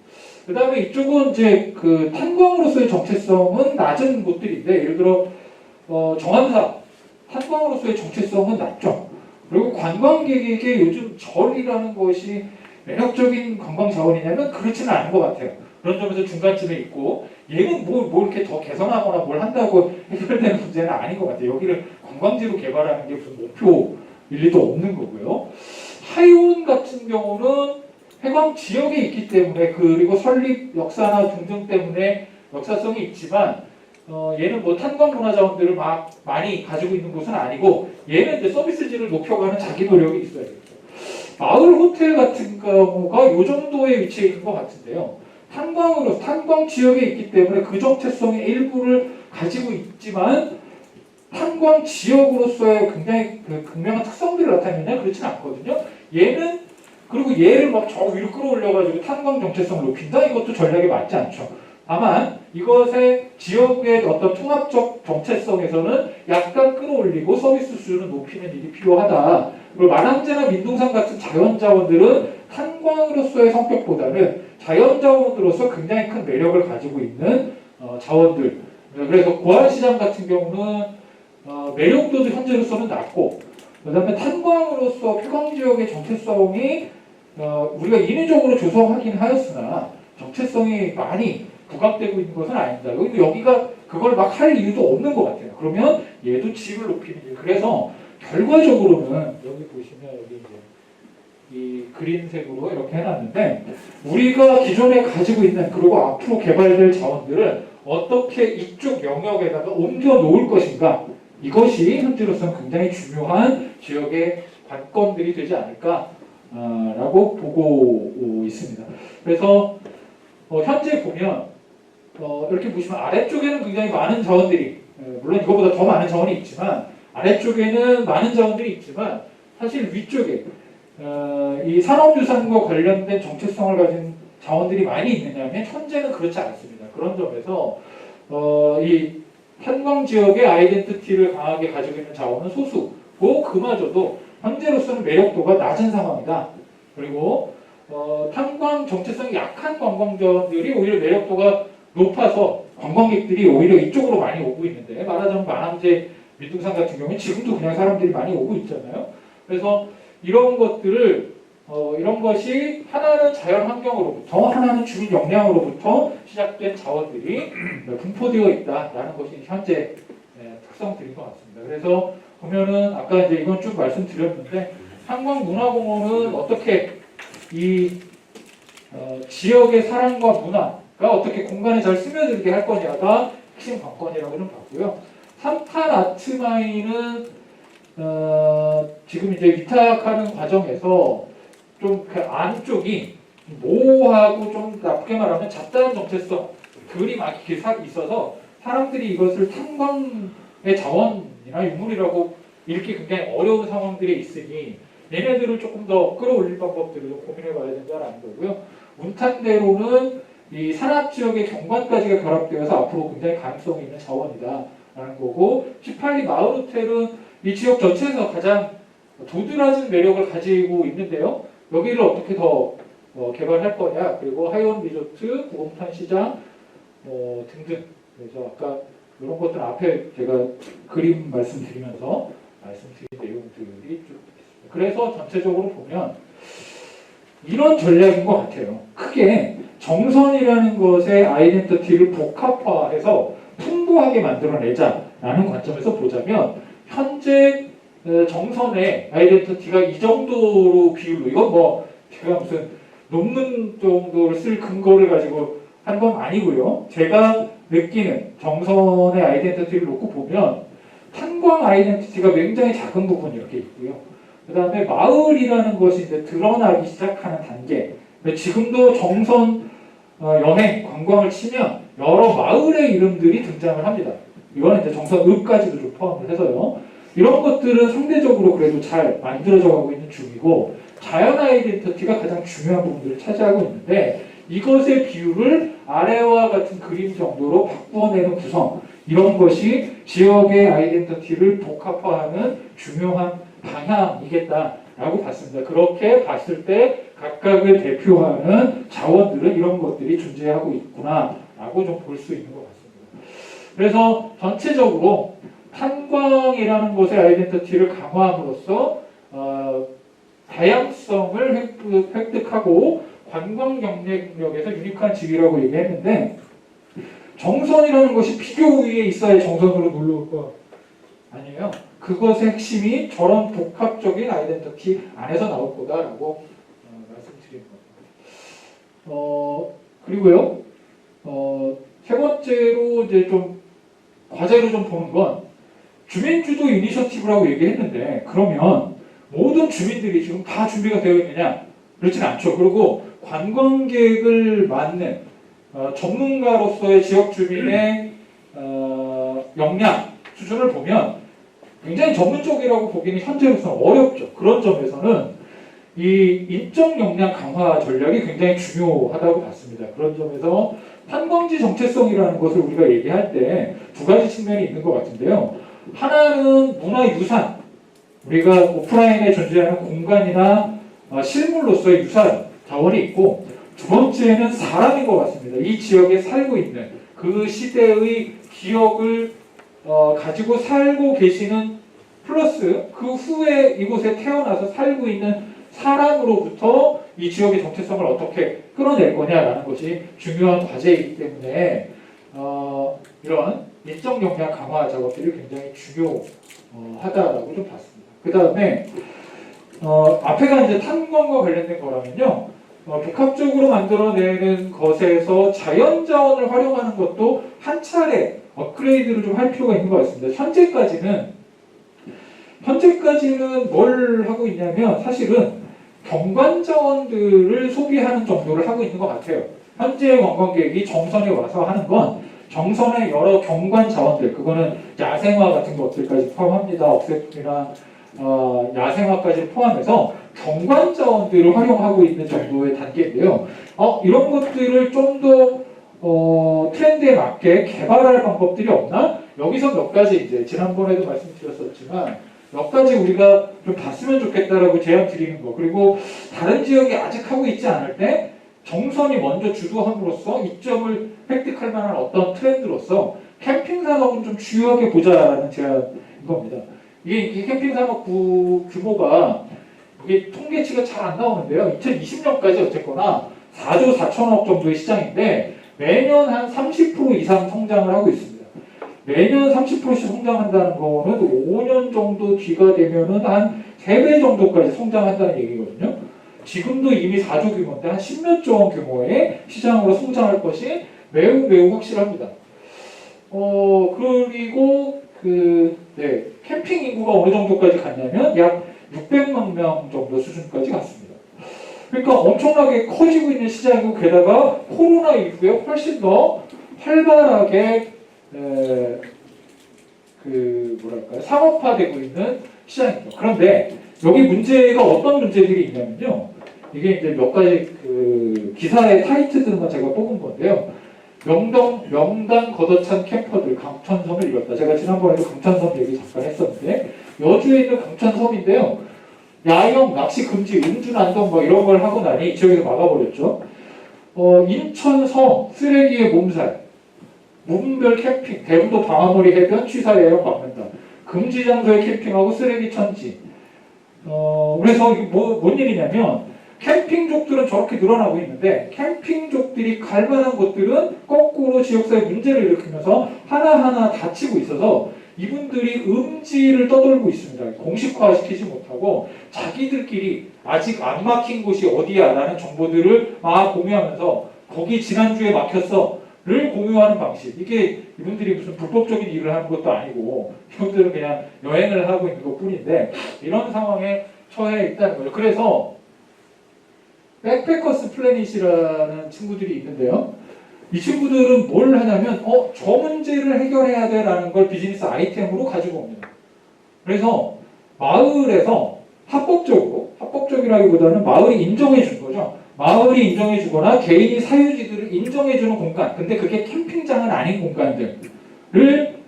그 다음에 이쪽은 이제 그 탄광으로서의 정체성은 낮은 곳들인데, 예를 들어 정암사 탄광으로서의 정체성은 낮죠. 그리고 관광객에게 요즘 절이라는 것이 매력적인 관광 자원이냐면 그렇지는 않은 것 같아요. 그런 점에서 중간쯤에 있고, 얘는 뭐 이렇게 더 개선하거나 뭘 한다고 해결되는 문제는 아닌 것 같아요. 여기를 관광지로 개발하는 게 무슨 목표일 리도 없는 거고요. 하이온 같은 경우는 해광 지역에 있기 때문에 그리고 설립 역사나 등등 때문에 역사성이 있지만 얘는 뭐 탄광 문화 자원들을 막 많이 가지고 있는 곳은 아니고 얘는 이제 서비스질을 높여가는 자기 노력이 있어야 되겠죠. 마을 호텔 같은 경우가 이 정도의 위치에 있는 것 같은데요. 탄광 지역에 있기 때문에 그 정체성의 일부를 가지고 있지만 탄광 지역으로서의 굉장히 그 극명한 특성들을 나타내냐 그렇진 않거든요. 얘는 그리고 얘를 막 저 위로 끌어올려가지고 탄광 정체성을 높인다 이것도 전략에 맞지 않죠. 다만 이것의 지역의 어떤 통합적 정체성에서는 약간 끌어올리고 서비스 수준을 높이는 일이 필요하다. 그리고 만항제나 민둥산 같은 자연자원들은 탄광으로서의 성격보다는 자연자원으로서 굉장히 큰 매력을 가지고 있는 자원들. 그래서 고안시장 같은 경우는 매력도도 현재로서는 낮고 그 다음에 탄광으로서 폐광지역의 정체성이 우리가 인위적으로 조성하긴 하였으나 정체성이 많이 부각되고 있는 것은 아닙니다. 여기가 그걸 막 할 이유도 없는 것 같아요. 그러면 얘도 질을 높이는 일. 그래서 결과적으로는 여기 보시면 여기 이제 이 그린색으로 이렇게 해놨는데 우리가 기존에 가지고 있는 그리고 앞으로 개발될 자원들은 어떻게 이쪽 영역에다가 옮겨 놓을 것인가 이것이 현재로서는 굉장히 중요한 지역의 관건들이 되지 않을까라고 보고 있습니다. 그래서 현재 보면 이렇게 보시면 아래쪽에는 굉장히 많은 자원들이 물론 이거보다 더 많은 자원이 있지만 아래쪽에는 많은 자원들이 있지만 사실 위쪽에 이 산업유산과 관련된 정체성을 가진 자원들이 많이 있느냐면 현재는 그렇지 않습니다. 그런 점에서 이 탄광 지역의 아이덴티티를 강하게 가지고 있는 자원은 소수고 그마저도 현재로서는 매력도가 낮은 상황이다. 그리고 탄광 정체성이 약한 관광자원들이 오히려 매력도가 높아서 관광객들이 오히려 이쪽으로 많이 오고 있는데 말하자면 만항제, 민둥산 같은 경우는 지금도 그냥 사람들이 많이 오고 있잖아요. 그래서 이런 것들을 이런 것이 하나는 자연 환경으로부터 하나는 주민 역량으로부터 시작된 자원들이 분포되어 있다라는 것이 현재 특성들인 것 같습니다. 그래서 보면은 아까 이제 이건 쭉 말씀드렸는데 한광문화공원은 어떻게 이 지역의 사랑과 문화가 어떻게 공간에 잘 스며들게 할 거냐가 핵심 관건이라고 좀 봤고요. 3탄 아트마인은 지금 이제 위탁하는 과정에서 좀 그 안쪽이 모호하고 좀 나쁘게 말하면 잡다한 정체성들이 막 이렇게 있어서 사람들이 이것을 탄광의 자원이나 유물이라고 읽기 굉장히 어려운 상황들이 있으니 얘네들을 조금 더 끌어올릴 방법들을 좀 고민해 봐야 된다는 거고요. 운탄대로는 이 산악지역의 경관까지가 결합되어서 앞으로 굉장히 가능성이 있는 자원이다라는 거고 18리 마을호텔은 이 지역 전체에서 가장 도드라진 매력을 가지고 있는데요. 여기를 어떻게 더 개발할 거냐 그리고 하이원 리조트, 구공탄 시장 등등 그래서 아까 이런 것들 앞에 제가 그림 말씀드리면서 말씀드린 내용들이 쭉 있습니다. 그래서 전체적으로 보면 이런 전략인 것 같아요. 크게 정선이라는 것의 아이덴티티를 복합화해서 풍부하게 만들어내자라는 관점에서 보자면 현재 정선의 아이덴티티가 이 정도로 비율로 이건 뭐 제가 무슨 논문 정도를 쓸 근거를 가지고 한 건 아니고요. 제가 느끼는 정선의 아이덴티티를 놓고 보면 탄광 아이덴티티가 굉장히 작은 부분이 이렇게 있고요. 그 다음에 마을이라는 것이 이제 드러나기 시작하는 단계. 지금도 정선 여행 관광을 치면 여러 마을의 이름들이 등장을 합니다. 이거는 이제 정선읍까지도 좀 포함을 해서요. 이런 것들은 상대적으로 그래도 잘 만들어져 가고 있는 중이고 자연 아이덴티티가 가장 중요한 부분들을 차지하고 있는데 이것의 비율을 아래와 같은 그림 정도로 바꿔내는 구성 이런 것이 지역의 아이덴티티를 복합화하는 중요한 방향이겠다라고 봤습니다. 그렇게 봤을 때 각각을 대표하는 자원들은 이런 것들이 존재하고 있구나라고 좀 볼 수 있는 것 같습니다. 그래서 전체적으로 탄광이라는 것의 아이덴티티를 강화함으로써 다양성을 획득하고 관광 경쟁력에서 유니크한 지위라고 얘기했는데 정선이라는 것이 비교 우위에 있어야 정선으로 놀러올 거 아니에요. 그것의 핵심이 저런 복합적인 아이덴티티 안에서 나올 거다라고 말씀드린 겁니다. 그리고요, 세 번째로 이제 좀 과제로 좀 보는 건 주민주도 이니셔티브라고 얘기했는데 그러면 모든 주민들이 지금 다 준비가 되어 있느냐? 그렇진 않죠. 그리고 관광객을 맞는 전문가로서의 지역 주민의 역량 수준을 보면 굉장히 전문적이라고 보기는 현재로서는 어렵죠. 그런 점에서는 이 인적 역량 강화 전략이 굉장히 중요하다고 봤습니다. 그런 점에서 관광지 정체성이라는 것을 우리가 얘기할 때 두 가지 측면이 있는 것 같은데요. 하나는 문화유산, 우리가 오프라인에 존재하는 공간이나 실물로서의 유산 자원이 있고, 두 번째는 사람인 것 같습니다. 이 지역에 살고 있는 그 시대의 기억을 가지고 살고 계시는 플러스 그 후에 이곳에 태어나서 살고 있는 사람으로부터 이 지역의 정체성을 어떻게 끌어낼 거냐라는 것이 중요한 과제이기 때문에 이런 인적 역량 강화 작업들이 굉장히 중요하다라고 좀 봤습니다. 그 다음에 앞에가 이제 탄광과 관련된 거라면요. 복합적으로 만들어내는 것에서 자연자원을 활용하는 것도 한 차례 업그레이드를 좀 할 필요가 있는 것 같습니다. 현재까지는 뭘 하고 있냐면 사실은 경관자원들을 소비하는 정도를 하고 있는 것 같아요. 현재 관광객이 정선에 와서 하는 건 정선의 여러 경관자원들, 그거는 야생화 같은 것들까지 포함합니다. 억새풀이나 야생화까지 포함해서 경관자원들을 활용하고 있는 정도의 단계인데요. 이런 것들을 좀 더 트렌드에 맞게 개발할 방법들이 없나? 여기서 몇 가지 이제 지난번에도 말씀드렸었지만 몇 가지 우리가 좀 봤으면 좋겠다라고 제안 드리는 거, 그리고 다른 지역이 아직 하고 있지 않을 때 정선이 먼저 주도함으로써 이점을 획득할 만한 어떤 트렌드로서 캠핑 산업은 좀 주요하게 보자라는 제안인 겁니다. 이게 캠핑 산업 규모가 이게 통계치가 잘 안 나오는데요. 2020년까지 어쨌거나 4조 4천억 정도의 시장인데 매년 한 30% 이상 성장을 하고 있습니다. 매년 30%씩 성장한다는 거는 5년 정도 뒤가 되면은 한 3배 정도까지 성장한다는 얘기거든요. 지금도 이미 4조 규모인데 한 10몇 조 원 규모의 시장으로 성장할 것이 매우 매우 확실합니다. 그리고 캠핑 인구가 어느 정도까지 갔냐면 약 600만 명 정도 수준까지 갔습니다. 그러니까 엄청나게 커지고 있는 시장이고, 게다가 코로나 이후에 훨씬 더 활발하게 상업화되고 있는 시장입니다. 그런데 여기 문제가 어떤 문제들이 있냐면요. 이게 이제 몇 가지 기사의 타이틀들만 제가 뽑은 건데요. 명당 걷어찬 캠퍼들 강천섬을 이뤘다. 제가 지난번에도 강천섬 얘기 잠깐 했었는데 여주에 있는 강천섬인데요. 야영, 낚시 금지, 음주 난동 이런 걸 하고 나니 지역에서 막아버렸죠. 인천섬 쓰레기의 몸살, 무분별 캠핑, 대부도 방아머리 해변 취사 야영 막는다. 금지 장소에 캠핑하고 쓰레기 천지. 그래서 이게 뭔 일이냐면 캠핑족들은 저렇게 늘어나고 있는데 캠핑족들이 갈 만한 곳들은 거꾸로 지역사회 문제를 일으키면서 하나하나 다치고 있어서 이분들이 음지를 떠돌고 있습니다. 공식화시키지 못하고 자기들끼리 아직 안 막힌 곳이 어디야 라는 정보들을 막 공유하면서 거기 지난주에 막혔어 를 공유하는 방식. 이게 이분들이 무슨 불법적인 일을 하는 것도 아니고 이분들은 그냥 여행을 하고 있는 것 뿐인데 이런 상황에 처해 있다는 거예요. 그래서 백패커스 플래닛이라는 친구들이 있는데요. 이 친구들은 뭘 하냐면 저 문제를 해결해야 돼라는 걸 비즈니스 아이템으로 가지고 옵니다. 그래서 마을에서 합법적이라기보다는 마을이 인정해 준 거죠. 마을이 인정해 주거나 개인이 사유지들을 인정해 주는 공간, 근데 그게 캠핑장은 아닌 공간들을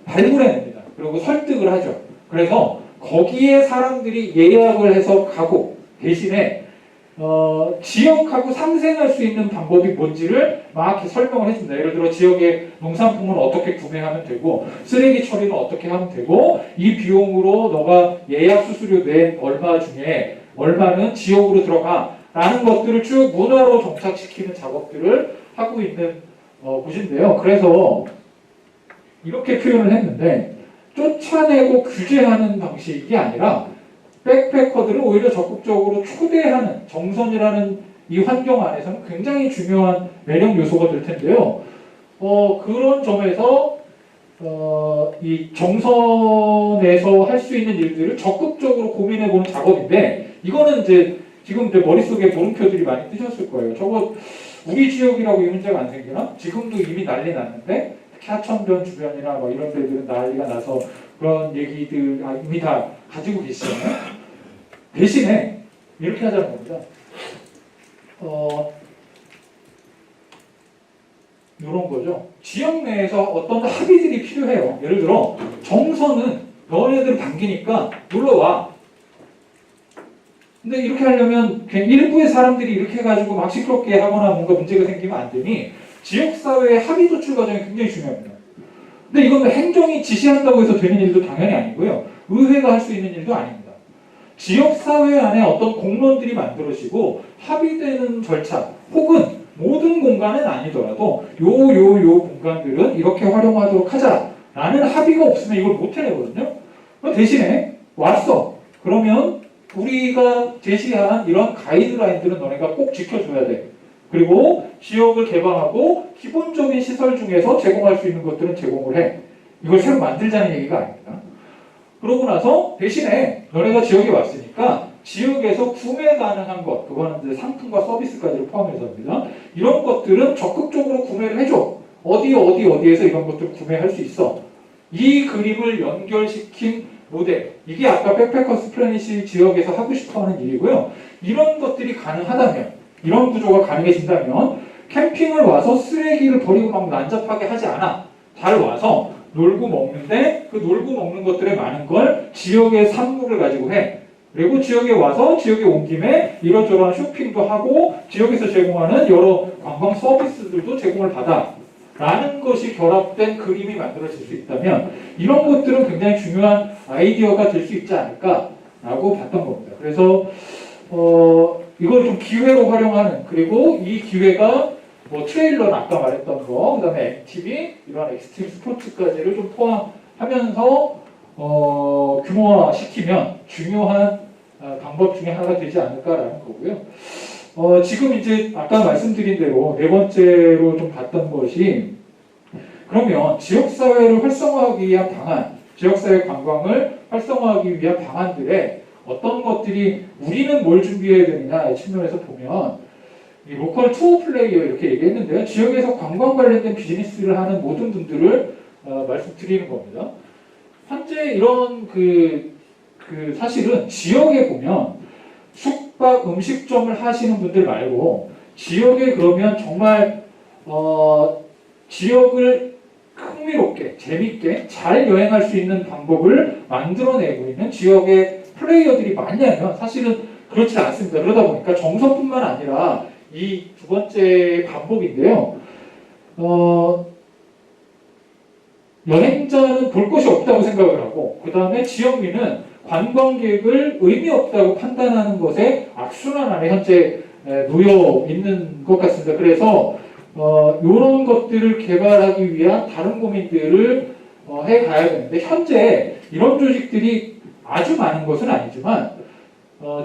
발굴해냅니다. 그리고 설득을 하죠. 그래서 거기에 사람들이 예약을 해서 가고 대신에 지역하고 상생할 수 있는 방법이 뭔지를 막 이렇게 설명을 해줍니다. 예를 들어 지역의 농산품은 어떻게 구매하면 되고 쓰레기 처리는 어떻게 하면 되고 이 비용으로 너가 예약 수수료 낸 얼마 중에 얼마는 지역으로 들어가 라는 것들을 쭉 문화로 정착시키는 작업들을 하고 있는 곳인데요. 그래서 이렇게 표현을 했는데 쫓아내고 규제하는 방식이 아니라 백패커들을 오히려 적극적으로 초대하는, 정선이라는 이 환경 안에서는 굉장히 중요한 매력 요소가 될 텐데요. 그런 점에서 이 정선에서 할 수 있는 일들을 적극적으로 고민해보는 작업인데, 이거는 이제 지금 이제 머릿속에 물음표들이 많이 뜨셨을 거예요. 저거 우리 지역이라고 이 문제가 안 생기나? 지금도 이미 난리 났는데, 특히 하천변 주변이나 뭐 이런 데들은 난리가 나서 그런 얘기들 이미 다 가지고 계시잖아요. 대신에 이렇게 하자는 겁니다. 이런 거죠. 지역 내에서 어떤 합의들이 필요해요. 예를 들어 정선은 너네들 반기니까 놀러와. 근데 이렇게 하려면 그냥 일부의 사람들이 이렇게 해가지고 막 시끄럽게 하거나 뭔가 문제가 생기면 안 되니 지역사회의 합의 도출 과정이 굉장히 중요합니다. 근데 이건 행정이 지시한다고 해서 되는 일도 당연히 아니고요. 의회가 할 수 있는 일도 아닙니다. 지역사회 안에 어떤 공론들이 만들어지고 합의되는 절차 혹은 모든 공간은 아니더라도 요 공간들은 이렇게 활용하도록 하자라는 합의가 없으면 이걸 못 해내거든요. 대신에 왔어. 그러면 우리가 제시한 이런 가이드라인들은 너네가 꼭 지켜줘야 돼. 그리고 지역을 개방하고 기본적인 시설 중에서 제공할 수 있는 것들은 제공을 해. 이걸 새로 만들자는 얘기가 아닙니다. 그러고 나서 대신에 너네가 지역에 왔으니까 지역에서 구매 가능한 것, 그거는 이제 상품과 서비스까지를 포함해서입니다. 이런 것들은 적극적으로 구매를 해줘. 어디에서 이런 것들을 구매할 수 있어. 이 그림을 연결시킨 모델. 이게 아까 백패커스 플래닛이 지역에서 하고 싶어하는 일이고요. 이런 것들이 가능하다면, 이런 구조가 가능해진다면 캠핑을 와서 쓰레기를 버리고 막 난잡하게 하지 않아. 잘 와서 놀고 먹는데 그 놀고 먹는 것들의 많은 걸 지역의 산물을 가지고 해. 그리고 지역에 와서 지역에 온 김에 이런저런 쇼핑도 하고 지역에서 제공하는 여러 관광 서비스들도 제공을 받아. 라는 것이 결합된 그림이 만들어질 수 있다면 이런 것들은 굉장히 중요한 아이디어가 될 수 있지 않을까라고 봤던 겁니다. 그래서 이걸 좀 기회로 활용하는, 그리고 이 기회가 뭐 트레일러는 아까 말했던 거, 그 다음에 액티비, 이런 엑스트림 스포츠까지를 좀 포함하면서 규모화시키면 중요한 방법 중에 하나가 되지 않을까라는 거고요. 지금 이제 아까 말씀드린 대로 네 번째로 좀 봤던 것이, 그러면 지역사회를 활성화하기 위한 방안, 지역사회 관광을 활성화하기 위한 방안들에 어떤 것들이 우리는 뭘 준비해야 되느냐의 측면에서 보면 이 로컬 투어 플레이어 이렇게 얘기했는데요. 지역에서 관광 관련된 비즈니스를 하는 모든 분들을 말씀드리는 겁니다. 현재 이런 사실은 지역에 보면 숙박 음식점을 하시는 분들 말고 지역에 그러면 정말 지역을 흥미롭게 재밌게 잘 여행할 수 있는 방법을 만들어내고 있는 지역의 플레이어들이 많냐면 사실은 그렇지 않습니다. 그러다 보니까 정서뿐만 아니라 이 두 번째 반복인데요. 여행자는 볼 것이 없다고 생각을 하고, 그 다음에 지역민은 관광객을 의미 없다고 판단하는 것에 악순환 안에 현재 놓여 있는 것 같습니다. 그래서 이런 것들을 개발하기 위한 다른 고민들을 해가야 되는데, 현재 이런 조직들이 아주 많은 것은 아니지만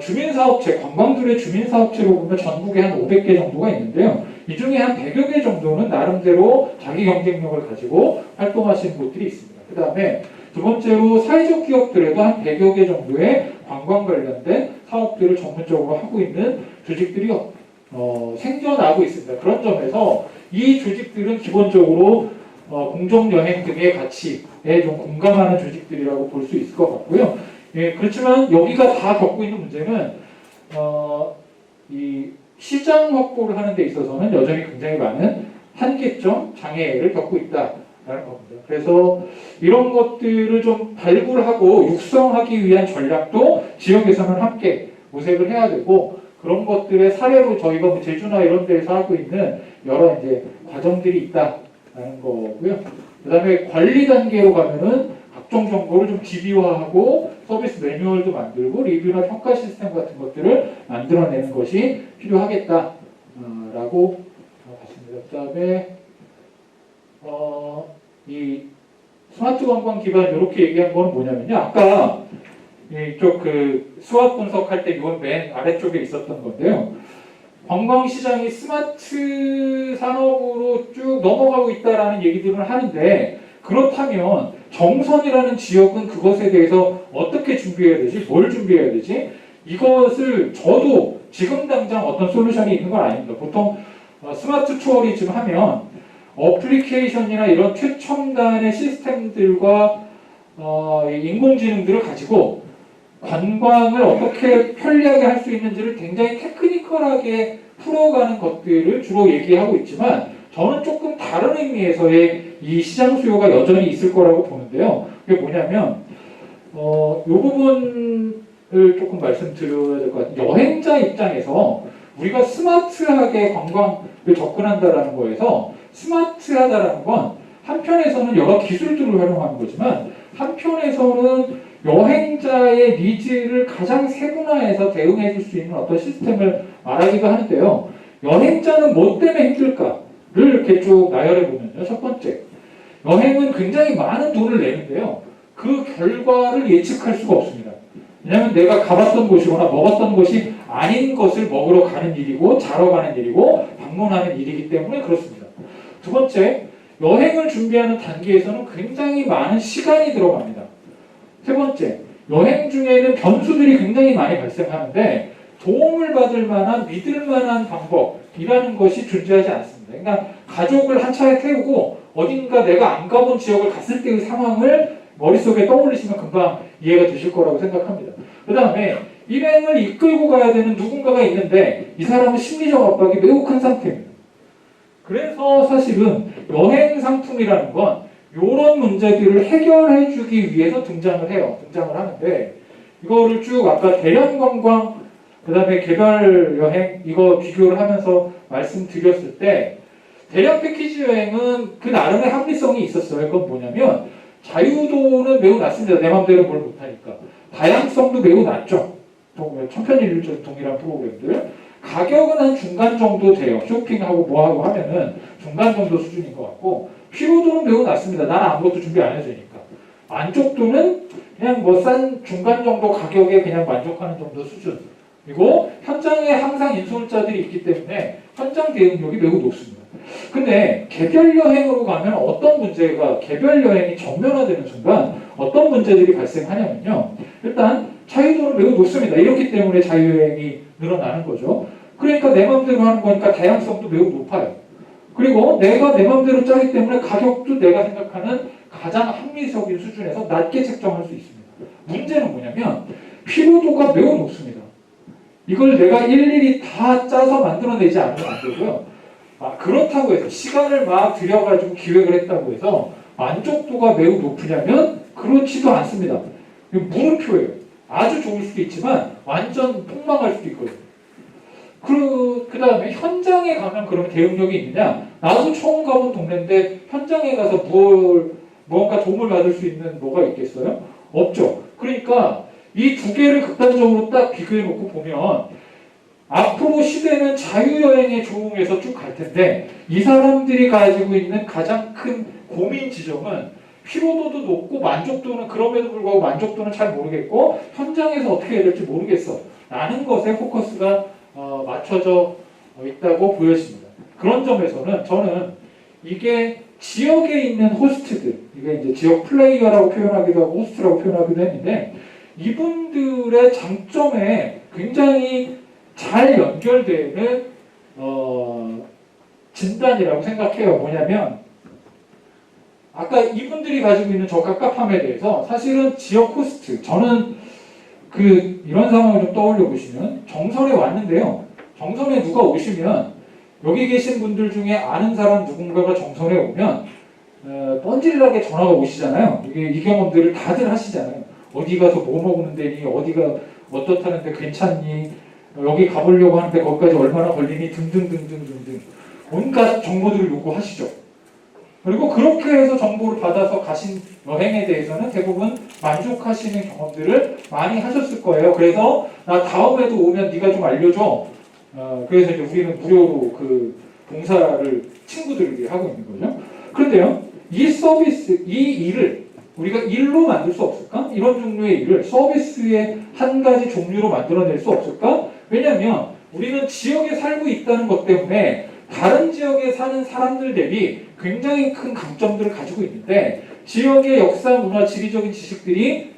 주민사업체, 관광들의 주민사업체로 보면 전국에 한 500개 정도가 있는데요. 이 중에 한 100여 개 정도는 나름대로 자기 경쟁력을 가지고 활동하시는 곳들이 있습니다. 그 다음에 두 번째로 사회적 기업들에도 한 100여 개 정도의 관광 관련된 사업들을 전문적으로 하고 있는 조직들이 생겨나고 있습니다. 그런 점에서 이 조직들은 기본적으로 공정여행 등의 가치에 좀 공감하는 조직들이라고 볼 수 있을 것 같고요. 예, 그렇지만 여기가 다 겪고 있는 문제는 이 시장 확보를 하는 데 있어서는 여전히 굉장히 많은 한계점, 장애를 겪고 있다라는 겁니다. 그래서 이런 것들을 좀 발굴하고 육성하기 위한 전략도 지역에서는 함께 모색을 해야 되고, 그런 것들의 사례로 저희가 뭐 제주나 이런 데에서 하고 있는 여러 이제 과정들이 있다라는 거고요. 그 다음에 관리 단계로 가면은 각종 정보를 좀 DB화하고 서비스 매뉴얼도 만들고 리뷰나 평가 시스템 같은 것들을 만들어내는 것이 필요하겠다라고 봤습니다. 그 다음에 이 스마트 관광 기반 이렇게 얘기한 거는 뭐냐면요. 아까 이쪽 스왑 분석할 때 이건 맨 아래쪽에 있었던 건데요. 관광시장이 스마트 산업으로 쭉 넘어가고 있다라는 얘기들을 하는데 그렇다면 정선이라는 지역은 그것에 대해서 어떻게 준비해야 되지? 뭘 준비해야 되지? 이것을 저도 지금 당장 어떤 솔루션이 있는 건 아닙니다. 보통 스마트 투어리즘 하면 어플리케이션이나 이런 최첨단의 시스템들과 인공지능들을 가지고 관광을 어떻게 편리하게 할 수 있는지를 굉장히 테크니컬하게 풀어가는 것들을 주로 얘기하고 있지만 저는 조금 다른 의미에서의 이 시장 수요가 여전히 있을 거라고 보는데요. 그게 뭐냐면 이 부분을 조금 말씀드려야 될 것 같아요. 여행자 입장에서 우리가 스마트하게 관광을 접근한다라는 거에서 스마트하다라는 건 한편에서는 여러 기술들을 활용하는 거지만 한편에서는 여행자의 니즈를 가장 세분화해서 대응해 줄 수 있는 어떤 시스템을 말하기도 하는데요. 여행자는 뭐 때문에 힘들까를 이렇게 쭉 나열해 보면요. 첫 번째, 여행은 굉장히 많은 돈을 내는데요. 그 결과를 예측할 수가 없습니다. 왜냐하면 내가 가봤던 곳이거나 먹었던 곳이 아닌 것을 먹으러 가는 일이고 자러 가는 일이고 방문하는 일이기 때문에 그렇습니다. 두 번째, 여행을 준비하는 단계에서는 굉장히 많은 시간이 들어갑니다. 세 번째, 여행 중에는 변수들이 굉장히 많이 발생하는데 도움을 받을 만한 믿을 만한 방법이라는 것이 존재하지 않습니다. 그러니까 가족을 한 차에 태우고 어딘가 내가 안 가본 지역을 갔을 때의 상황을 머릿속에 떠올리시면 금방 이해가 되실 거라고 생각합니다. 그 다음에 일행을 이끌고 가야 되는 누군가가 있는데 이 사람은 심리적 압박이 매우 큰 상태입니다. 그래서 사실은 여행 상품이라는 건 이런 문제들을 해결해 주기 위해서 등장을 하는데 이거를 쭉 아까 대량 관광 그 다음에 개별 여행 이거 비교를 하면서 말씀드렸을 때 대량 패키지 여행은 그 나름의 합리성이 있었어요. 그건 뭐냐면 자유도는 매우 낮습니다. 내 맘대로 뭘 못하니까. 다양성도 매우 낮죠. 천편일률적 동일한 프로그램들. 가격은 한 중간 정도 돼요. 쇼핑하고 뭐하고 하면은 중간 정도 수준인 것 같고 피로도는 매우 낮습니다. 나는 아무것도 준비 안 해도 되니까. 만족도는 그냥 뭐 싼 중간 정도 가격에 그냥 만족하는 정도 수준. 그리고 현장에 항상 인솔자들이 있기 때문에 현장 대응력이 매우 높습니다. 근데 개별 여행으로 가면 어떤 문제가 개별 여행이 정면화되는 순간 어떤 문제들이 발생하냐면요. 일단 자유도는 매우 높습니다. 이렇기 때문에 자유여행이 늘어나는 거죠. 그러니까 내 맘대로 하는 거니까 다양성도 매우 높아요. 그리고 내가 내 맘대로 짜기 때문에 가격도 내가 생각하는 가장 합리적인 수준에서 낮게 책정할 수 있습니다. 문제는 뭐냐면 피로도가 매우 높습니다. 이걸 내가 일일이 다 짜서 만들어내지 않으면 안 되고요. 그렇다고 해서 시간을 막 들여가지고 기획을 했다고 해서 만족도가 매우 높으냐면 그렇지도 않습니다. 물음표예요. 아주 좋을 수도 있지만 완전 폭망할 수도 있거든요. 그 다음에 현장에 가면 그러면 대응력이 있느냐? 나도 처음 가본 동네인데 현장에 가서 무언가 도움을 받을 수 있는 뭐가 있겠어요? 없죠. 그러니까 이 두 개를 극단적으로 딱 비교해 놓고 보면 앞으로 시대는 자유여행의 조응에서 쭉 갈 텐데 이 사람들이 가지고 있는 가장 큰 고민 지점은 피로도도 높고 만족도는 그럼에도 불구하고 만족도는 잘 모르겠고 현장에서 어떻게 해야 될지 모르겠어 라는 것에 포커스가 맞춰져 있다고 보여집니다. 그런 점에서는 저는 이게 지역에 있는 호스트들, 이게 이제 지역 플레이어라고 표현하기도 하고 호스트라고 표현하기도 했는데 이분들의 장점에 굉장히 잘 연결되는 진단이라고 생각해요. 뭐냐면 아까 이분들이 가지고 있는 저 깝깝함에 대해서 사실은 지역 호스트, 저는 이런 상황을 좀 떠올려 보시면 정선에 왔는데요. 정선에 누가 오시면 여기 계신 분들 중에 아는 사람 누군가가 정선에 오면 뻔질나게 전화가 오시잖아요. 이 경험들을 다들 하시잖아요. 어디 가서 뭐 먹는 데니, 어디가 어떻다는데 괜찮니, 여기 가보려고 하는데 거기까지 얼마나 걸리니 등등등등등등 온갖 정보들을 요구하시죠. 그리고 그렇게 해서 정보를 받아서 가신 여행에 대해서는 대부분 만족하시는 경험들을 많이 하셨을 거예요. 그래서 나 다음에도 오면 네가 좀 알려줘. 그래서 이제 우리는 무료로 그 봉사를 친구들에게 하고 있는 거죠. 그런데요, 이 서비스, 이 일을 우리가 일로 만들 수 없을까? 이런 종류의 일을 서비스의 한 가지 종류로 만들어낼 수 없을까? 왜냐하면 우리는 지역에 살고 있다는 것 때문에 다른 지역에 사는 사람들 대비 굉장히 큰 강점들을 가지고 있는데 지역의 역사, 문화, 지리적인 지식들이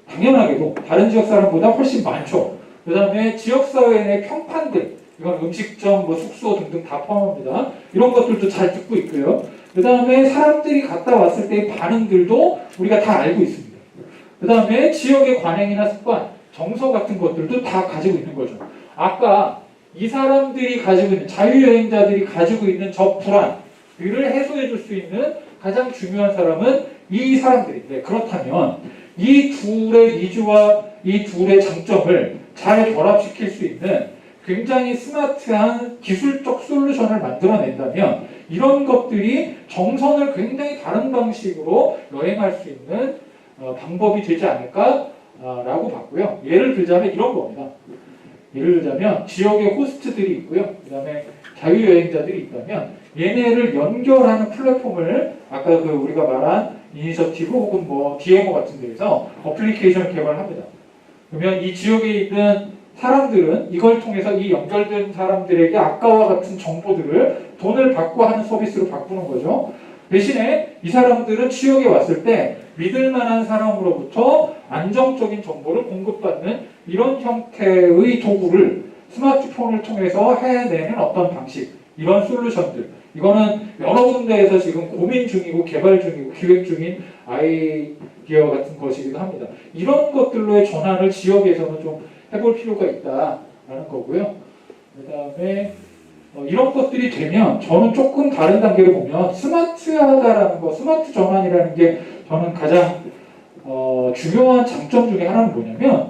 당연하게도 다른 지역 사람보다 훨씬 많죠. 그 다음에 지역사회 내 평판들, 이건 음식점, 뭐 숙소 등등 다 포함합니다. 이런 것들도 잘 듣고 있고요. 그 다음에 사람들이 갔다 왔을 때의 반응들도 우리가 다 알고 있습니다. 그 다음에 지역의 관행이나 습관, 정서 같은 것들도 다 가지고 있는 거죠. 아까 이 사람들이 가지고 있는, 자유여행자들이 가지고 있는 저 불안을 해소해 줄 수 있는 가장 중요한 사람은 이 사람들인데, 그렇다면 이 둘의 니즈와 이 둘의 장점을 잘 결합시킬 수 있는 굉장히 스마트한 기술적 솔루션을 만들어낸다면 이런 것들이 정선을 굉장히 다른 방식으로 여행할 수 있는 방법이 되지 않을까라고 봤고요. 예를 들자면 이런 겁니다. 예를 들자면 지역의 호스트들이 있고요. 그 다음에 자유여행자들이 있다면 얘네를 연결하는 플랫폼을 아까 우리가 말한 이니셔티브 혹은 뭐 DMO 같은 데에서 어플리케이션을 개발합니다. 그러면 이 지역에 있는 사람들은 이걸 통해서 이 연결된 사람들에게 아까와 같은 정보들을 돈을 받고 하는 서비스로 바꾸는 거죠. 대신에 이 사람들은 지역에 왔을 때 믿을 만한 사람으로부터 안정적인 정보를 공급받는 이런 형태의 도구를 스마트폰을 통해서 해내는 어떤 방식, 이런 솔루션들, 이거는 여러 군데에서 지금 고민 중이고 개발 중이고 기획 중인 아이디어 같은 것이기도 합니다. 이런 것들로의 전환을 지역에서는 좀 해볼 필요가 있다라는 거고요. 그 다음에 이런 것들이 되면 저는 조금 다른 단계를 보면 스마트하다라는 거, 스마트 전환이라는 게 저는 가장 중요한 장점 중에 하나는 뭐냐면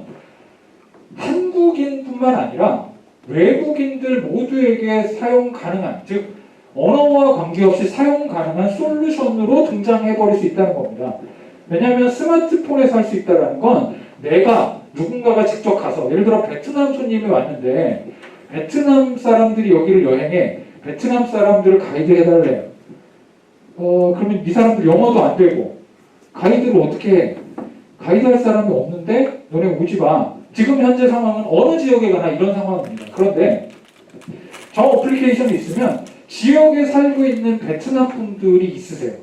한국인뿐만 아니라 외국인들 모두에게 사용 가능한, 즉 언어와 관계없이 사용 가능한 솔루션으로 등장해버릴 수 있다는 겁니다. 왜냐하면 스마트폰에서 할 수 있다는 건 내가 누군가가 직접 가서, 예를 들어 베트남 손님이 왔는데 베트남 사람들이 여기를 여행해, 베트남 사람들을 가이드 해달래요. 그러면 이 사람들 영어도 안 되고 가이드를 어떻게 해? 가이드 할 사람이 없는데 너네 오지 마. 지금 현재 상황은 어느 지역에 가나 이런 상황입니다. 그런데 저 어플리케이션이 있으면 지역에 살고 있는 베트남 분들이 있으세요.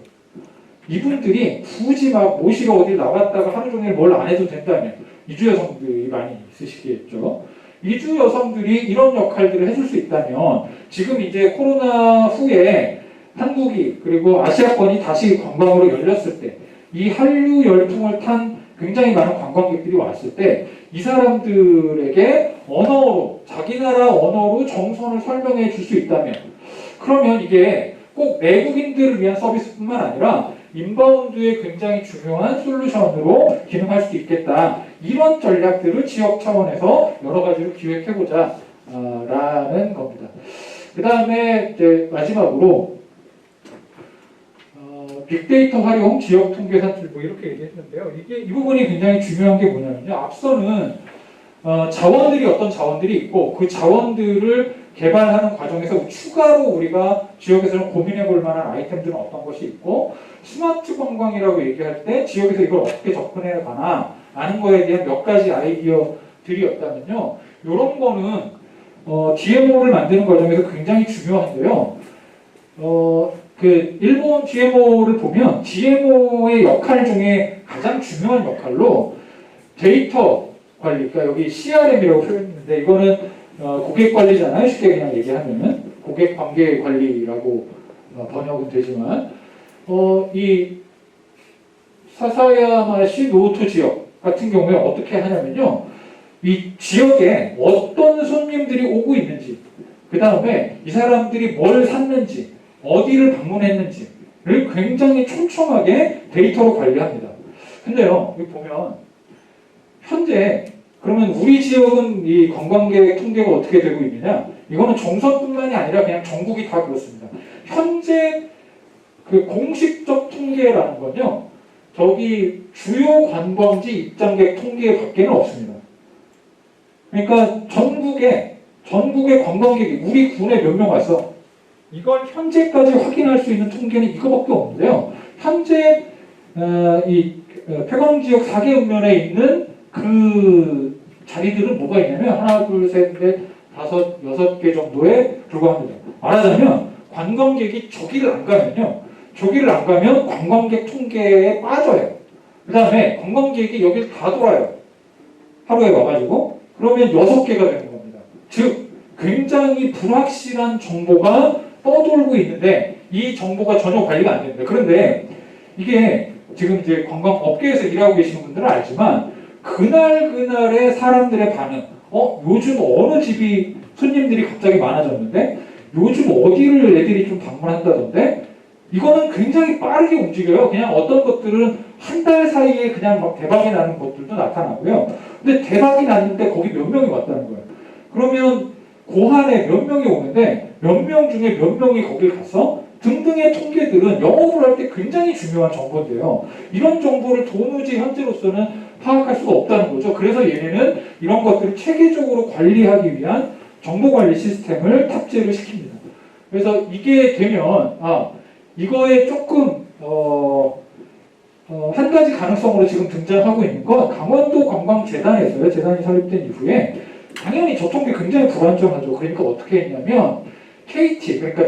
이분들이 굳이 막 모시러 어디 나갔다가 하루 종일 뭘 안 해도 된다면, 이주 여성들이 많이 있으시겠죠. 이주 여성들이 이런 역할들을 해줄 수 있다면 지금 이제 코로나 후에 한국이 그리고 아시아권이 다시 관광으로 열렸을 때 이 한류 열풍을 탄 굉장히 많은 관광객들이 왔을 때 이 사람들에게 언어로, 자기 나라 언어로 정선을 설명해 줄 수 있다면, 그러면 이게 꼭 내국인들을 위한 서비스뿐만 아니라 인바운드에 굉장히 중요한 솔루션으로 기능할 수 있겠다. 이런 전략들을 지역 차원에서 여러 가지로 기획해보자 라는 겁니다. 그 다음에 이제 마지막으로 빅데이터 활용, 지역 통계 산출 뭐 이렇게 얘기했는데요. 이 부분이 굉장히 중요한 게 뭐냐면요. 앞서는 자원들이 어떤 자원들이 있고 그 자원들을 개발하는 과정에서 추가로 우리가 지역에서는 고민해 볼 만한 아이템들은 어떤 것이 있고, 스마트 관광이라고 얘기할 때 지역에서 이걸 어떻게 접근해 가나 하는 거에 대한 몇 가지 아이디어들이었다면요. 이런 거는 DMO를 만드는 과정에서 굉장히 중요한데요. 일본 DMO를 보면 DMO의 역할 중에 가장 중요한 역할로 데이터 관리, 그러니까 여기 CRM이라고 표현했는데 이거는 고객 관리잖아요. 쉽게 그냥 얘기하면은 고객 관계 관리라고 번역은 되지만 이 사사야마시 노토 지역 같은 경우에 어떻게 하냐면요. 이 지역에 어떤 손님들이 오고 있는지, 그 다음에 이 사람들이 뭘 샀는지, 어디를 방문했는지를 굉장히 촘촘하게 데이터로 관리합니다. 근데요, 여기 보면 현재 그러면 우리 지역은 이 관광객 통계가 어떻게 되고 있느냐? 이거는 정선뿐만이 아니라 그냥 전국이 다 그렇습니다. 현재 그 공식적 통계라는 건요, 저기 주요 관광지 입장객 통계밖에는 없습니다. 그러니까 전국에 관광객이 우리 군에 몇 명 왔어? 이걸 현재까지 확인할 수 있는 통계는 이거밖에 없는데요. 현재 이 폐광 지역 4개 읍면에 있는 그 자리들은 뭐가 있냐면 하나, 둘, 셋, 넷, 5, 6개 정도에 불과합니다. 말하자면 관광객이 저기를 안 가면요. 저기를 안 가면 관광객 통계에 빠져요. 그 다음에 관광객이 여기를 다 돌아요. 하루에 와가지고. 그러면 6개가 되는 겁니다. 즉 굉장히 불확실한 정보가 떠돌고 있는데 이 정보가 전혀 관리가 안 됩니다. 그런데 이게 지금 이제 관광업계에서 일하고 계시는 분들은 알지만 그날의 사람들의 반응 요즘 어느 집이 손님들이 갑자기 많아졌는데 요즘 어디를 애들이 좀 방문한다던데 이거는 굉장히 빠르게 움직여요. 그냥 어떤 것들은 한 달 사이에 그냥 막 대박이 나는 것들도 나타나고요. 근데 대박이 났는데 거기 몇 명이 왔다는 거예요. 그러면 고한에 몇 명이 오는데 몇 명 중에 몇 명이 거길 가서 등등의 통계들은 영업을 할 때 굉장히 중요한 정보인데요. 이런 정보를 도무지 현재로서는 파악할 수가 없다는 거죠. 그래서 얘네는 이런 것들을 체계적으로 관리하기 위한 정보관리 시스템을 탑재를 시킵니다. 그래서 이게 되면 이거에 조금 한 가지 가능성으로 지금 등장하고 있는 건 강원도 관광재단에서요. 재단이 설립된 이후에 당연히 저 통계 굉장히 불안정하죠. 그러니까 어떻게 했냐면 KT 그러니까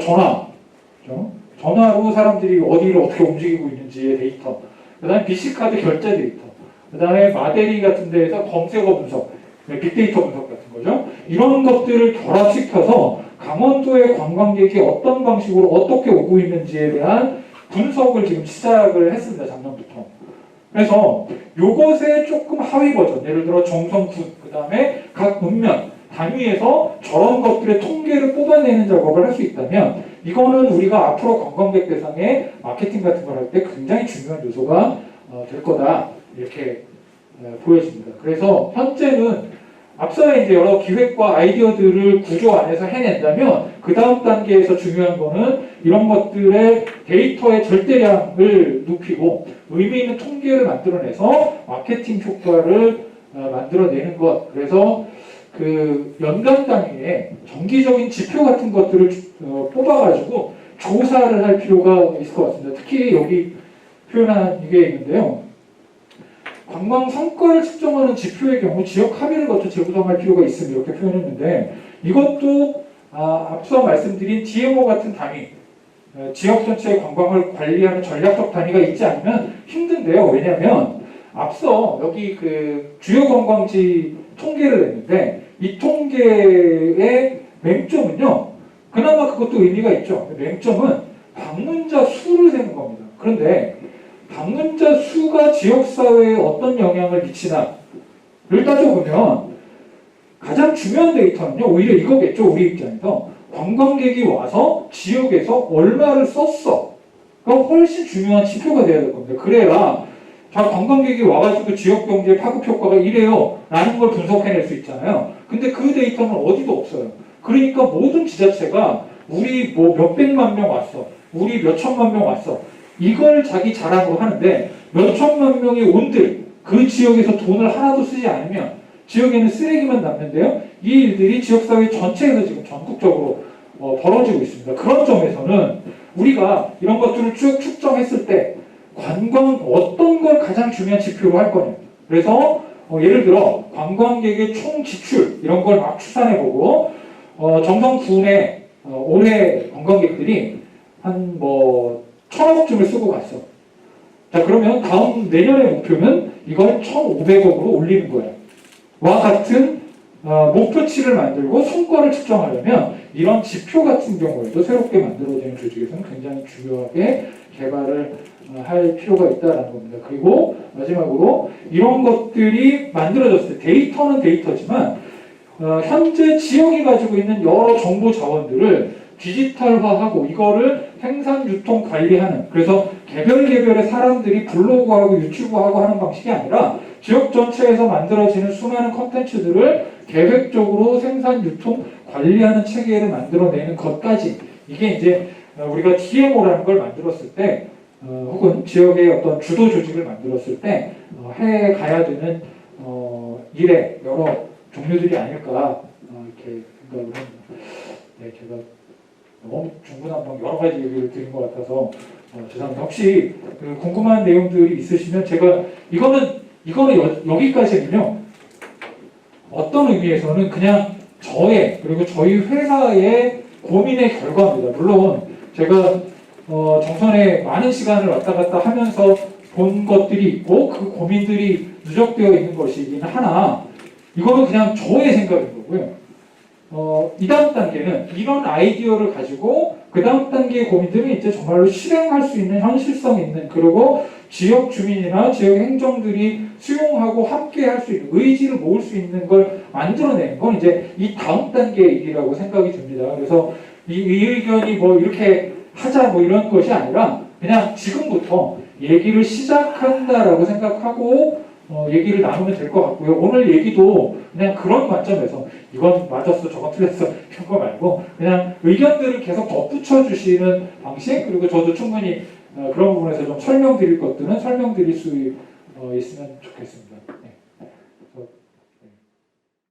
전화로 사람들이 어디를 어떻게 움직이고 있는지의 데이터, 그 다음에 BC카드 결제 데이터, 그 다음에 마데리 같은 데에서 검색어 분석, 빅데이터 분석 같은 거죠. 이런 것들을 결합시켜서 강원도의 관광객이 어떤 방식으로 어떻게 오고 있는지에 대한 분석을 지금 시작을 했습니다. 작년부터. 그래서 요것의 조금 하위 버전, 예를 들어 정성군, 그 다음에 각 읍면, 단위에서 저런 것들의 통계를 뽑아내는 작업을 할 수 있다면 이거는 우리가 앞으로 관광객 대상의 마케팅 같은 걸 할 때 굉장히 중요한 요소가 될 거다 이렇게 보여집니다. 그래서 현재는 앞서에 이제 여러 기획과 아이디어들을 구조 안에서 해낸다면 그 다음 단계에서 중요한 거는 이런 것들의 데이터의 절대량을 높이고 의미 있는 통계를 만들어내서 마케팅 효과를 만들어내는 것. 그래서 그 연간 단위에 정기적인 지표 같은 것들을 뽑아가지고 조사를 할 필요가 있을 것 같습니다. 특히 여기 표현한 이게 있는데요. 관광 성과를 측정하는 지표의 경우 지역 합의를 거쳐 재구성할 필요가 있습니다. 이렇게 표현했는데 이것도 앞서 말씀드린 DMO 같은 단위, 지역 전체의 관광을 관리하는 전략적 단위가 있지 않으면 힘든데요. 왜냐하면 앞서 여기 그 주요 관광지 통계를 냈는데 이 통계의 맹점은요. 그나마 그것도 의미가 있죠. 맹점은 방문자 수를 세는 겁니다. 그런데 방문자 수가 지역사회에 어떤 영향을 미치나를 따져보면 가장 중요한 데이터는요. 오히려 이거겠죠. 우리 입장에서. 관광객이 와서 지역에서 얼마를 썼어. 가 훨씬 중요한 지표가 돼야 될 겁니다. 그래야 관광객이 와가지고 지역경제 파급 효과가 이래요. 라는 걸 분석해낼 수 있잖아요. 근데 그 데이터는 어디도 없어요. 그러니까 모든 지자체가 우리 뭐 몇백만 명 왔어. 우리 몇천만 명 왔어. 이걸 자기 자랑으로 하는데 몇천만 명이 온들 그 지역에서 돈을 하나도 쓰지 않으면 지역에는 쓰레기만 남는데요. 이 일들이 지역사회 전체에서 지금 전국적으로 벌어지고 있습니다. 그런 점에서는 우리가 이런 것들을 쭉 측정했을 때 관광 어떤 걸 가장 중요한 지표로 할 거냐. 그래서 예를 들어 관광객의 총 지출 이런 걸 막 추산해보고 정성군에 올해 관광객들이 한 1,000억쯤을 쓰고 갔어. 자 그러면 다음 내년의 목표는 이걸 1,500억으로 올리는 거예요. 와 같은 목표치를 만들고 성과를 측정하려면 이런 지표 같은 경우에도 새롭게 만들어지는 조직에서는 굉장히 중요하게 개발을 할 필요가 있다는 겁니다. 그리고 마지막으로 이런 것들이 만들어졌을 때 데이터는 데이터지만 현재 지역이 가지고 있는 여러 정보 자원들을 디지털화하고 이거를 생산, 유통, 관리하는 그래서 개별의 사람들이 블로그하고 유튜브하고 하는 방식이 아니라 지역 전체에서 만들어지는 수많은 컨텐츠들을 계획적으로 생산, 유통, 관리하는 체계를 만들어내는 것까지 이게 이제 우리가 DMO라는 걸 만들었을 때 혹은 지역의 어떤 주도 조직을 만들었을 때 해 가야 되는 일의 여러 종류들이 아닐까 이렇게 생각을 합니다. 네, 제가 너무 중구난방 여러 가지 얘기를 드린 것 같아서 죄송합니다. 혹시 궁금한 내용들이 있으시면 제가 이거는 여기까지는요. 어떤 의미에서는 그냥 저의 그리고 저희 회사의 고민의 결과입니다. 물론 제가 정선에 많은 시간을 왔다 갔다 하면서 본 것들이 있고 그 고민들이 누적되어 있는 것이긴 하나 이거는 그냥 저의 생각인 거고요. 이 다음 단계는 이런 아이디어를 가지고 그 다음 단계의 고민들은 이제 정말로 실행할 수 있는 현실성 있는 그리고 지역 주민이나 지역 행정들이 수용하고 함께 할 수 있는 의지를 모을 수 있는 걸 만들어내는 건 이제 이 다음 단계의 일이라고 생각이 듭니다. 그래서 이 의견이 뭐 이렇게 하자 뭐 이런 것이 아니라 그냥 지금부터 얘기를 시작한다라고 생각하고 얘기를 나누면 될 것 같고요. 오늘 얘기도 그냥 그런 관점에서 이건 맞았어, 저건 틀렸어 이런 거 말고 그냥 의견들을 계속 덧붙여 주시는 방식 그리고 저도 충분히 그런 부분에서 좀 설명드릴 것들은 설명드릴 수 있으면 좋겠습니다.